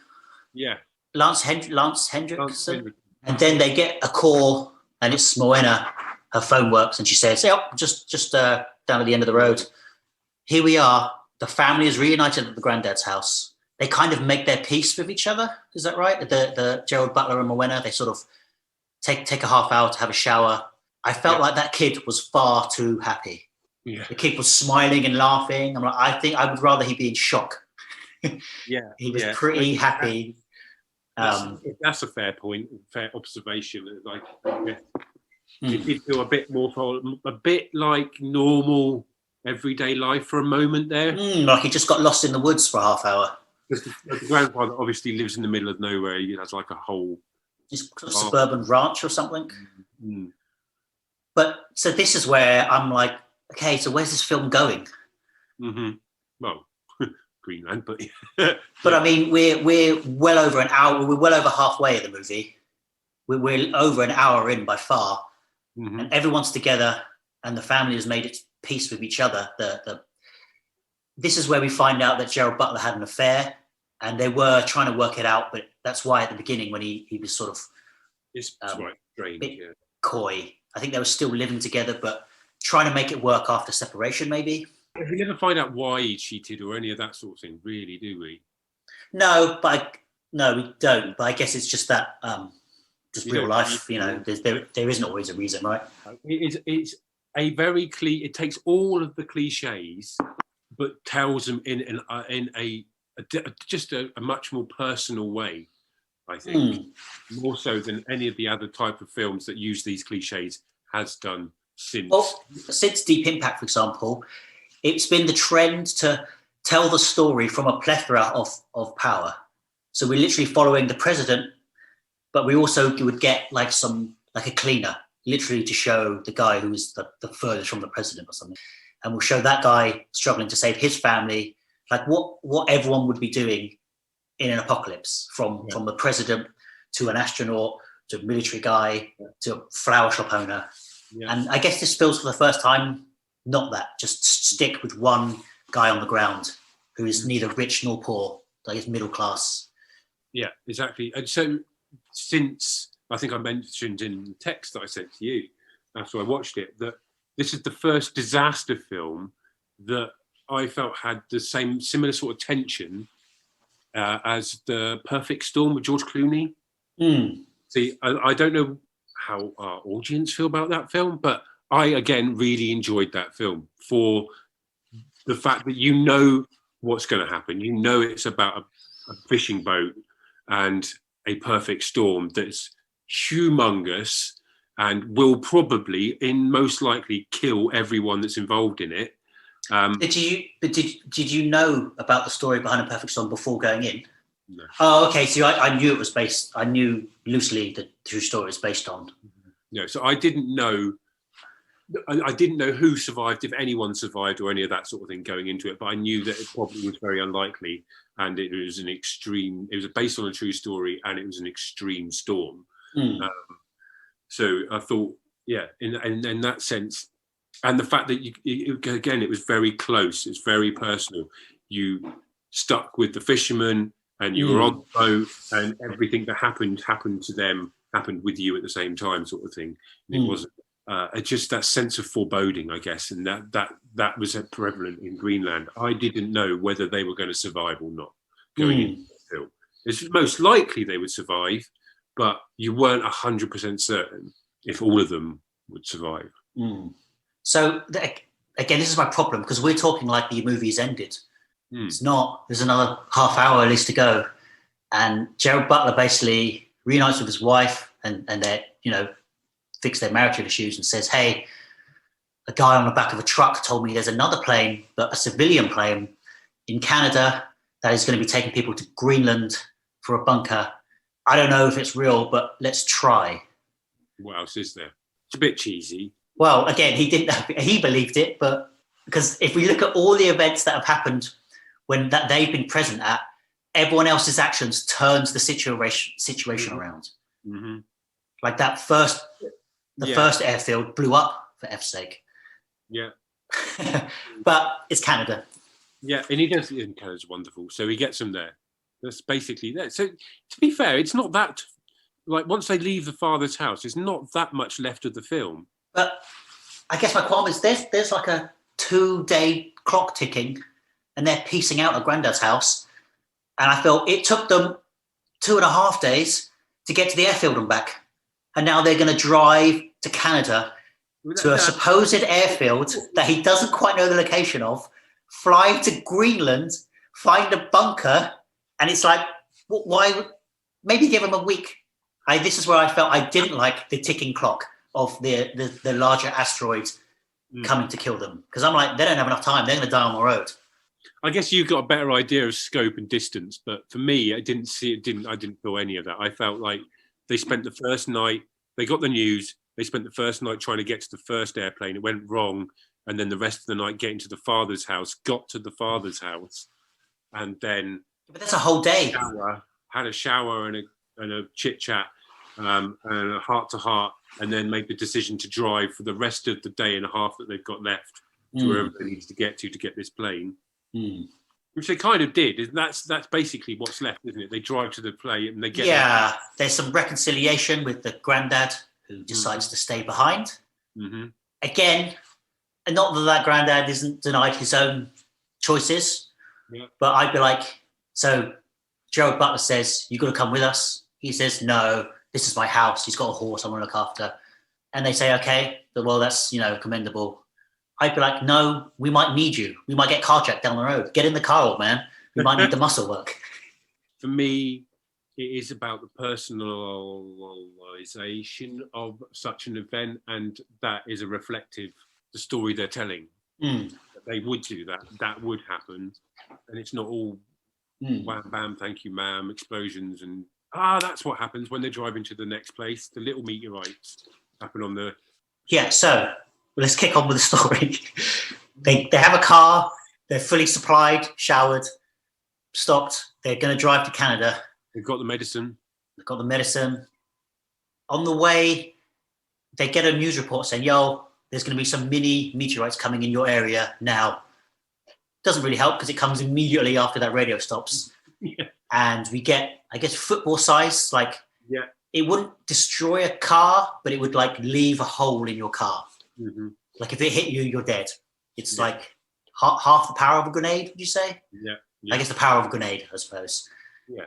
Yeah. Lance Hendrickson. And then they get a call, and it's Marina. Her phone works, and she says, "Hey, just down at the end of the road. Here we are. The family is reunited at the granddad's house. They kind of make their peace with each other. Is that right? The Gerald Butler and Marina, they sort of take a half hour to have a shower. I felt like that kid was far too happy. Yeah. The kid was smiling and laughing. I'm like, I think I would rather he be in shock. Yeah, he was pretty happy. That's a fair point, fair observation. Like, it did feel a bit like normal everyday life for a moment there. Like he just got lost in the woods for a half hour. The grandfather obviously lives in the middle of nowhere. He has like a whole suburban ranch or something. Mm. But so this is where I'm like, okay, so where's this film going? Mm-hmm. Well, Greenland, but but I mean, we're well over an hour. We're well over halfway of the movie. We're over an hour in by far, and everyone's together, and the family has made its peace with each other. This is where we find out that Gerald Butler had an affair, and they were trying to work it out. But that's why at the beginning, when he was sort of strange, coy, I think they were still living together, but trying to make it work after separation, maybe. We never find out why he cheated or any of that sort of thing, really, do we? No, we don't. But I guess it's just that, just real life. There isn't always a reason, right? It's a very it takes all of the cliches, but tells them in a much more personal way. I think more so than any of the other type of films that use these cliches has done since. Well, since Deep Impact, for example, it's been the trend to tell the story from a plethora of power. So we're literally following the president, but we also would get like a cleaner, literally to show the guy who is the furthest from the president or something. And we'll show that guy struggling to save his family, like what everyone would be doing in an apocalypse, from the president to an astronaut to a military guy to a flower shop owner. Yeah. And I guess this feels for the first time not that, just stick with one guy on the ground who is neither rich nor poor, like he's middle class. Yeah, exactly. And so since I think I mentioned in the text that I sent to you after I watched it, that this is the first disaster film that I felt had the similar sort of tension as The Perfect Storm with George Clooney. See, I don't know how our audience feel about that film, but I, again, really enjoyed that film for the fact that you know what's going to happen. You know it's about a fishing boat and a perfect storm that's humongous and will probably, most likely, kill everyone that's involved in it. Did you know about the story behind A Perfect Storm before going in? No. Oh, okay. So I knew it was based. I knew loosely the true story is based on. No, so I didn't know. I didn't know who survived, if anyone survived, or any of that sort of thing going into it. But I knew that it probably was very unlikely, and it was an extreme. It was based on a true story, and it was an extreme storm. So I thought, in that sense, and the fact that it was very close. It's very personal. You stuck with the fishermen, and you were on the boat, and everything that happened to them happened with you at the same time, sort of thing. And it wasn't. Just that sense of foreboding, I guess, and that was prevalent in Greenland. I didn't know whether they were going to survive or not going into the film. It's most likely they would survive, but you weren't 100% certain if all of them would survive. So again, this is my problem, because we're talking like the movie's ended. It's not. There's another half hour at least to go, and Gerald Butler basically reunites with his wife, and they fix their marital issues, and says, "Hey, a guy on the back of a truck told me there's another plane, but a civilian plane in Canada that is going to be taking people to Greenland for a bunker. I don't know if it's real, but let's try." What else is there? It's a bit cheesy. Well, again, he believed it, but because if we look at all the events that have happened that they've been present at, everyone else's actions turns the situation around. Mm-hmm. Like that first airfield blew up, for F's sake. Yeah. But it's Canada. Yeah, and he does. And Canada's wonderful, so he gets them there. That's basically that. So to be fair, it's not that, like, once they leave the father's house, there's not that much left of the film. But I guess my qualm is there's like a 2-day clock ticking, and they're piecing out at Granddad's house. And I felt it took them 2.5 days to get to the airfield and back. And now they're going to drive to Canada to a supposed airfield that he doesn't quite know the location of, fly to Greenland, find a bunker. And it's like, why? Maybe give him a week. This is where I felt I didn't like the ticking clock of the larger asteroid coming to kill them. Because I'm like, they don't have enough time. They're going to die on the road. I guess you've got a better idea of scope and distance, but for me, I didn't feel any of that. I felt like they spent the first night, they got the news, they spent the first night trying to get to the first airplane. It went wrong. And then the rest of the night getting to the father's house, got to the father's house, and then... But that's a whole day. Had a shower and a chit chat and a heart to heart, and then made the decision to drive for the rest of the day and a half that they've got left to wherever they needed to get this plane. Which they kind of did. That's basically what's left, isn't it? They drive to the plane and they get there. There's some reconciliation with the granddad who decides to stay behind. Again, not that granddad isn't denied his own choices, but I'd be like, so Gerald Butler says, "You got to come with us." He says, "No, this is my house. He's got a horse I want to look after." And they say, "Okay, well, that's, commendable." I'd be like, "No, we might need you. We might get carjacked down the road. Get in the car, old man. We might need the muscle work." For me, it is about the personalization of such an event, and that is a reflective the story they're telling. They would do that. That would happen, and it's not all wham bam, thank you, ma'am, explosions, and that's what happens when they drive into the next place. The little meteorites happen on the... Yeah, so let's kick on with the story. They have a car, they're fully supplied, showered, stocked. They're going to drive to Canada. They've got the medicine. On the way, they get a news report saying, "Yo, there's going to be some mini meteorites coming in your area now." Doesn't really help because it comes immediately after that radio stops. And we get, I guess, football size. It wouldn't destroy a car, but it would leave a hole in your car. Like if it hit you, you're dead. It's like half the power of a grenade, would you say? I guess the power of a grenade, I suppose.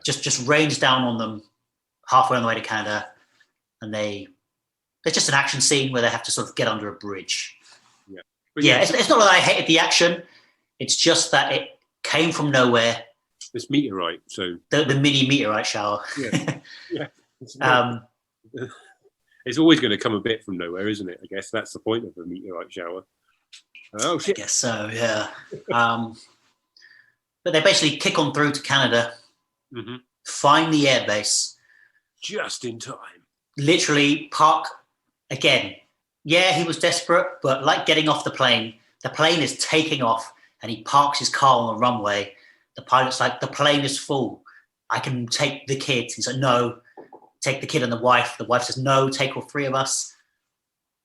Just rains down on them halfway on the way to Canada, and there's just an action scene where they have to sort of get under a bridge. It's not that I hated the action. It's just that it came from nowhere. This meteorite, so... The mini meteorite shower. It's always going to come a bit from nowhere, isn't it? I guess that's the point of a meteorite shower. Oh, shit. I guess so, yeah. But they basically kick on through to Canada, find the airbase. Just in time. Literally park again. Yeah, he was desperate, but like getting off the plane is taking off, and he parks his car on the runway. The pilot's like, "The plane is full. I can take the kid." He's like, "No, take the kid and the wife." The wife says, "No, take all three of us."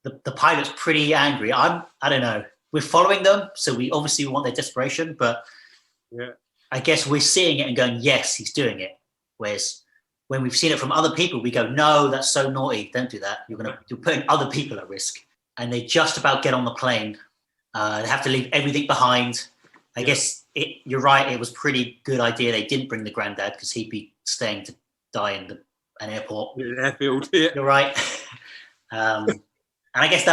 The pilot's pretty angry. I don't know. We're following them, so we obviously want their desperation, but I guess we're seeing it and going, "Yes, he's doing it." Whereas when we've seen it from other people, we go, "No, that's so naughty. Don't do that. You're putting other people at risk." And they just about get on the plane. They have to leave everything behind. I guess you're right. It was a pretty good idea. They didn't bring the granddad because he'd be staying to die in an airport. Airfield, yeah. You're right. And I guess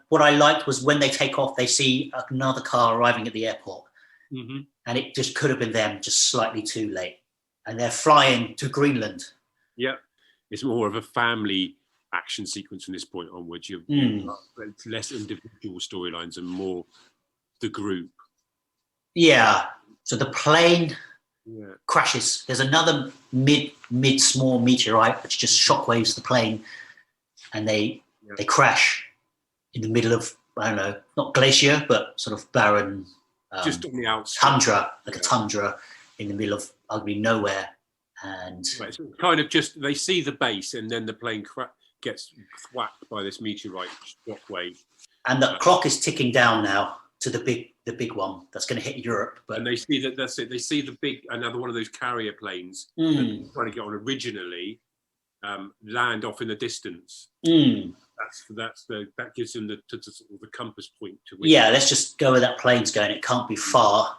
what I liked was when they take off, they see another car arriving at the airport, and it just could have been them, just slightly too late, and they're flying to Greenland. Yeah, it's more of a family action sequence from this point onwards. You've less individual storylines and more the group. Yeah. So the plane crashes. There's another mid small meteorite which just shockwaves the plane, and they crash in the middle of, I don't know, not glacier, but sort of barren, just on the outside, tundra, like a tundra in the middle of arguably nowhere. And it's kind of just, they see the base, and then the plane gets whacked by this meteorite shockwave. And the clock is ticking down now to the big one that's going to hit Europe. And they see that's it. They see the big, another one of those carrier planes that they were trying to get on originally, land off in the distance. That gives them the compass point to which. Yeah, let's just go where that plane's going. It can't be far.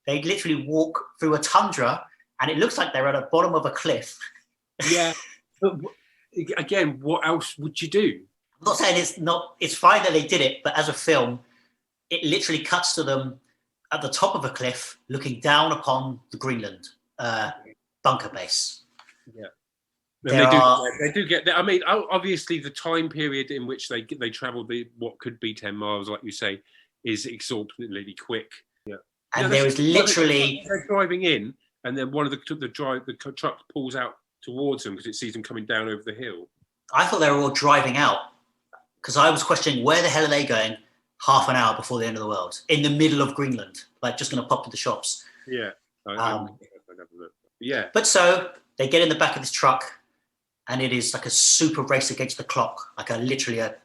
They literally walk through a tundra, and it looks like they're at the bottom of a cliff. Yeah, but again, what else would you do? I'm not saying it's fine that they did it, but as a film, it literally cuts to them at the top of a cliff, looking down upon the Greenland bunker base. Yeah. They do get. I mean, obviously, the time period in which they travelled what could be 10 miles, like you say, is exorbitantly quick. Yeah, and there is literally they're driving in, and then one of the truck pulls out towards them because it sees them coming down over the hill. I thought they were all driving out because I was questioning where the hell are they going half an hour before the end of the world in the middle of Greenland, like just going to pop to the shops. Yeah. Yeah. But so they get in the back of this truck. And it is like a super race against the clock, like literally a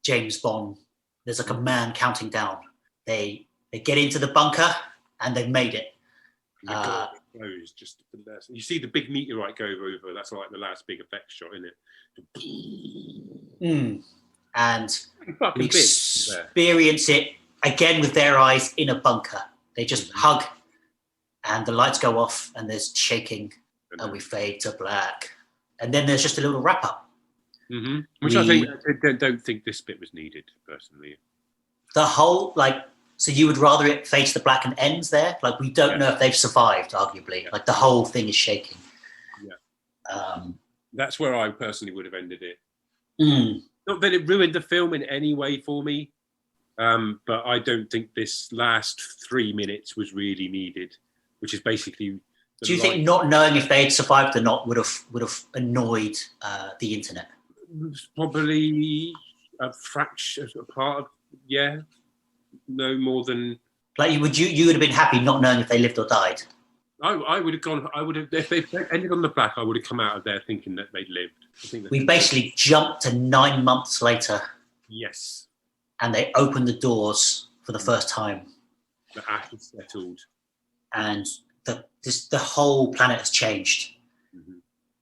James Bond. There's like a man counting down. They get into the bunker and they've made it. Just you see the big meteorite go over. That's like the last big effect shot, isn't it? And we experience it again with their eyes in a bunker. They just hug, and the lights go off, and there's shaking, and we fade to black. And then there's just a little wrap up. Which I don't think this bit was needed, personally. The whole, so you would rather it fades to black and ends there? Like, we don't know if they've survived, arguably. Yeah. Like, the whole thing is shaking. Yeah. That's where I personally would have ended it. Not that it ruined the film in any way for me, but I don't think this last 3 minutes was really needed, which is basically... Do you think not knowing if they had survived or not would have annoyed the internet? Probably a fraction, a part of, no more than. Like you would have been happy not knowing if they lived or died. I would have gone. I would have, if they ended on the black, I would have come out of there thinking that they'd lived. We basically jumped to 9 months later. Yes. And they opened the doors for the first time. The ash is settled. And the whole planet has changed,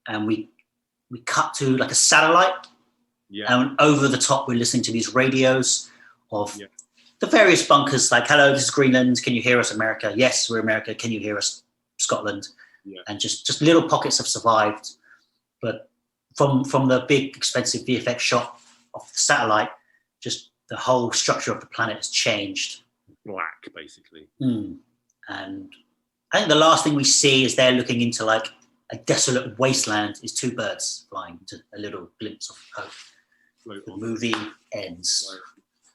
and we cut to like a satellite, and over the top we're listening to these radios of the various bunkers, like, hello, this is Greenland, can you hear us, America? Yes, we're America, can you hear us, Scotland? And just little pockets have survived, but from the big expensive VFX shot of the satellite, just the whole structure of the planet has changed. Black, basically. And I think the last thing we see is they're looking into like a desolate wasteland is two birds flying to a little glimpse of hope. The movie ends. Right.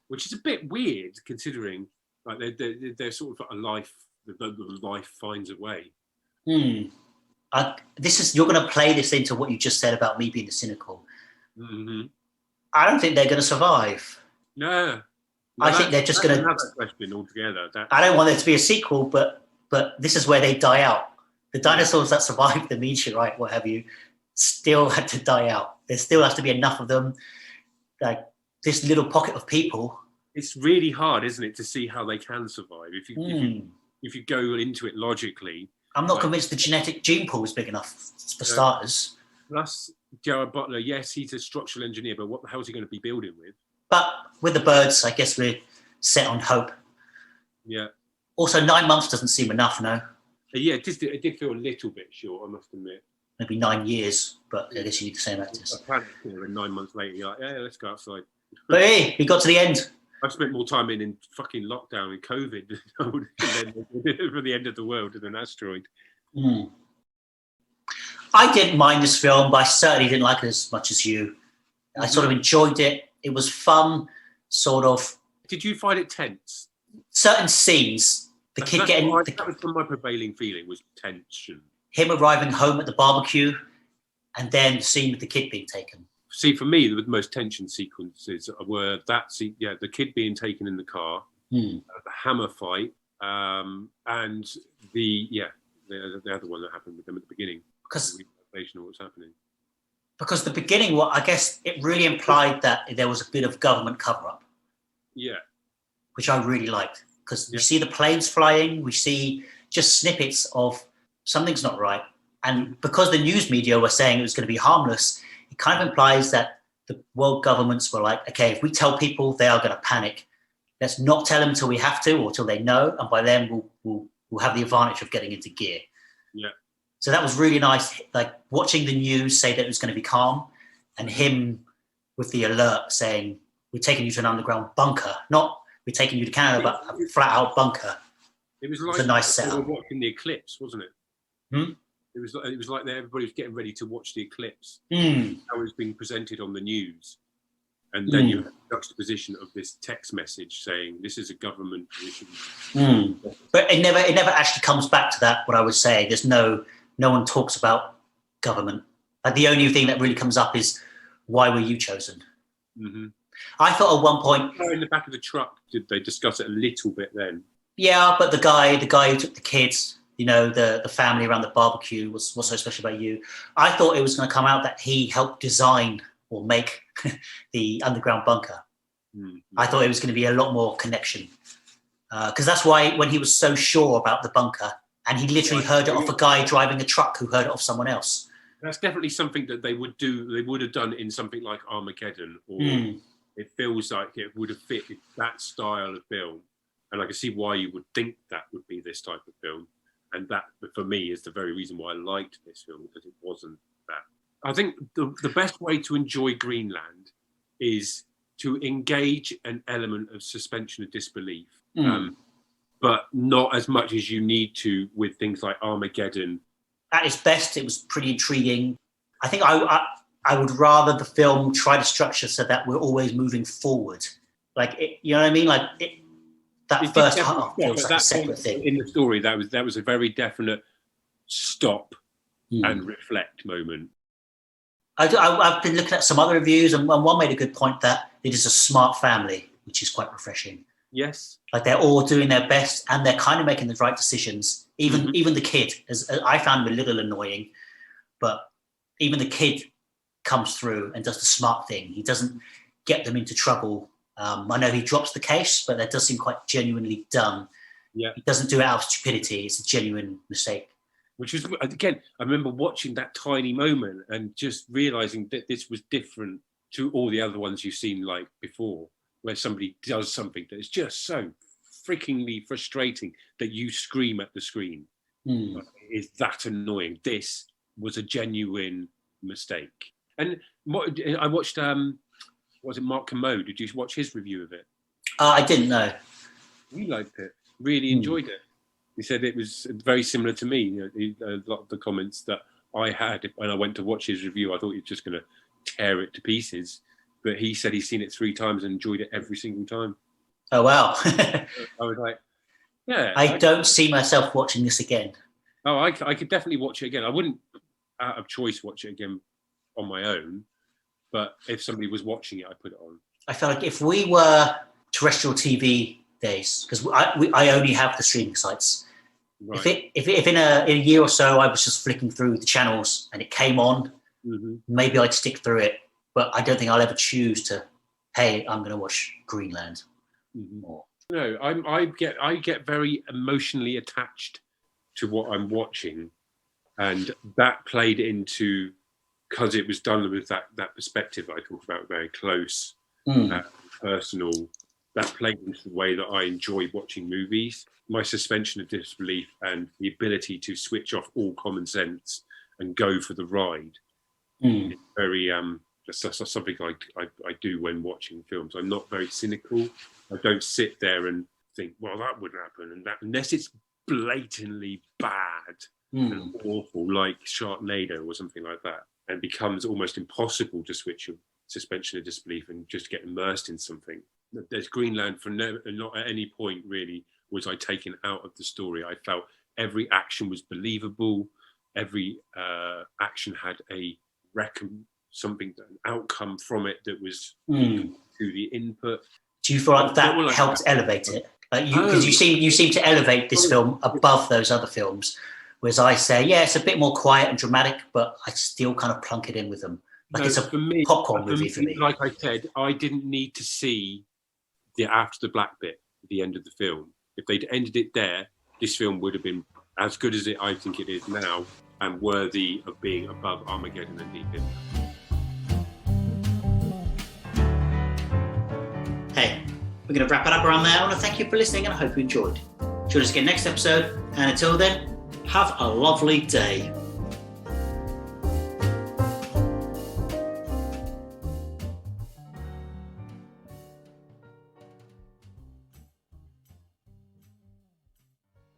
Which is a bit weird considering like they're sort of a life, the life finds a way. You're going to play this into what you just said about me being cynical. I don't think they're going to survive. No. I think they're just going to... Another question altogether. I don't want there to be a sequel, but this is where they die out. The dinosaurs that survived the meteorite, what have you, still had to die out. There still has to be enough of them. Like this little pocket of people. It's really hard, isn't it, to see how they can survive if you go into it logically. I'm not convinced the genetic gene pool is big enough for starters. Plus, Gerald Butler, yes, he's a structural engineer, but what the hell is he going to be building with? But with the birds, I guess we're set on hope. Yeah. Also, 9 months doesn't seem enough, no? Yeah, it did feel a little bit short, I must admit. Maybe 9 years, but I guess you need the same actors. And 9 months later, you're like, yeah, let's go outside. But hey, we got to the end. I've spent more time in fucking lockdown and COVID than for the end of the world and an asteroid. I didn't mind this film, but I certainly didn't like it as much as you. I sort of enjoyed it. It was fun, sort of. Did you find it tense? Certain scenes, the kid getting... That was my prevailing feeling, was tension. Him arriving home at the barbecue, and then the scene with the kid being taken. See, for me, the most tension sequences were the kid being taken in the car, the hammer fight, and the other one that happened with them at the beginning. Because the realization of what's happening. Because the beginning, well, I guess it really implied that there was a bit of government cover-up. Yeah. Which I really liked. Because we see the planes flying, we see just snippets of something's not right. And because the news media were saying it was going to be harmless, it kind of implies that the world governments were like, okay, if we tell people, they are going to panic. Let's not tell them until we have to or till they know. And by then we'll have the advantage of getting into gear. Yeah. So that was really nice, like watching the news say that it was going to be calm and him with the alert saying, we're taking you to an underground bunker. Not we're taking you to Canada, but a flat out bunker. It was like a nice setup. We were watching the eclipse, wasn't it? It was like everybody was getting ready to watch the eclipse. How it was being presented on the news. And then you have the juxtaposition of this text message saying this is a government position. But it never actually comes back to that, what I would say. There's no one talks about government. Like the only thing that really comes up is why were you chosen? I thought at one point in the back of the truck, did they discuss it a little bit then? Yeah, but the guy who took the kids, you know, the family around the barbecue, what's so special about you? I thought it was going to come out that he helped design or make the underground bunker. I thought it was going to be a lot more connection. Because that's why when he was so sure about the bunker, and he literally heard it off a guy driving a truck who heard it off someone else. That's definitely something that they would do. They would have done in something like Armageddon, or it feels like it would have fit that style of film. And I can see why you would think that would be this type of film. And that, for me, is the very reason why I liked this film, because it wasn't that. I think the best way to enjoy Greenland is to engage an element of suspension of disbelief, but not as much as you need to with things like Armageddon. At its best, it was pretty intriguing. I think I would rather the film try to structure so that we're always moving forward. Like, you know what I mean? Like, that first half feels like a separate thing. In the story, that was a very definite stop and reflect moment. I've been looking at some other reviews, and one made a good point that it is a smart family, which is quite refreshing. Yes. Like they're all doing their best, and they're kind of making the right decisions. Even the kid, as I found him a little annoying, but even the kid comes through and does the smart thing. He doesn't get them into trouble. I know he drops the case, but that does seem quite genuinely done. Yeah. He doesn't do it out of stupidity. It's a genuine mistake. Which is, again, I remember watching that tiny moment and just realizing that this was different to all the other ones you've seen like before, where somebody does something that is just so freakingly frustrating that you scream at the screen. Is that annoying? This was a genuine mistake. And I watched, was it Mark Commode? Did you watch his review of it? I didn't know. He liked it, really enjoyed it. He said it was very similar to me. You know, a lot of the comments that I had when I went to watch his review, I thought he was just going to tear it to pieces. But he said he's seen it 3 times and enjoyed it every single time. Oh, wow. I was like, yeah. I don't see myself watching this again. Oh, I could definitely watch it again. I wouldn't, out of choice, watch it again on my own. But if somebody was watching it, I'd put it on. I feel like if we were terrestrial TV days, because I only have the streaming sites. Right. If in a year or so I was just flicking through the channels and it came on, maybe I'd stick through it. But I don't think I'll ever choose to, hey, I'm going to watch Greenland. More. No, I get very emotionally attached to what I'm watching, and that played into, because it was done with that perspective I talked about, very close, personal, that played into the way that I enjoy watching movies. My suspension of disbelief and the ability to switch off all common sense and go for the ride is very that's something I do when watching films. I'm not very cynical. I don't sit there and think, well, that wouldn't happen, and that, unless it's blatantly bad and awful, like Sharknado or something like that, and becomes almost impossible to switch your suspension of disbelief and just get immersed in something. There's Greenland for not at any point really was I taken out of the story. I felt every action was believable. Every action had a something, an outcome from it that was equal to the input. Do you feel like that helped elevate it? Like because you seem to elevate this film above those other films, whereas I say, yeah, it's a bit more quiet and dramatic, but I still kind of plunk it in with them. Like it's a popcorn movie for me. Like I said, I didn't need to see the after the black bit at the end of the film. If they'd ended it there, this film would have been as good as I think it is now, and worthy of being above Armageddon and Deep Impact. Hey, we're going to wrap it up around there. I want to thank you for listening, and I hope you enjoyed. Join us again next episode, and until then, have a lovely day.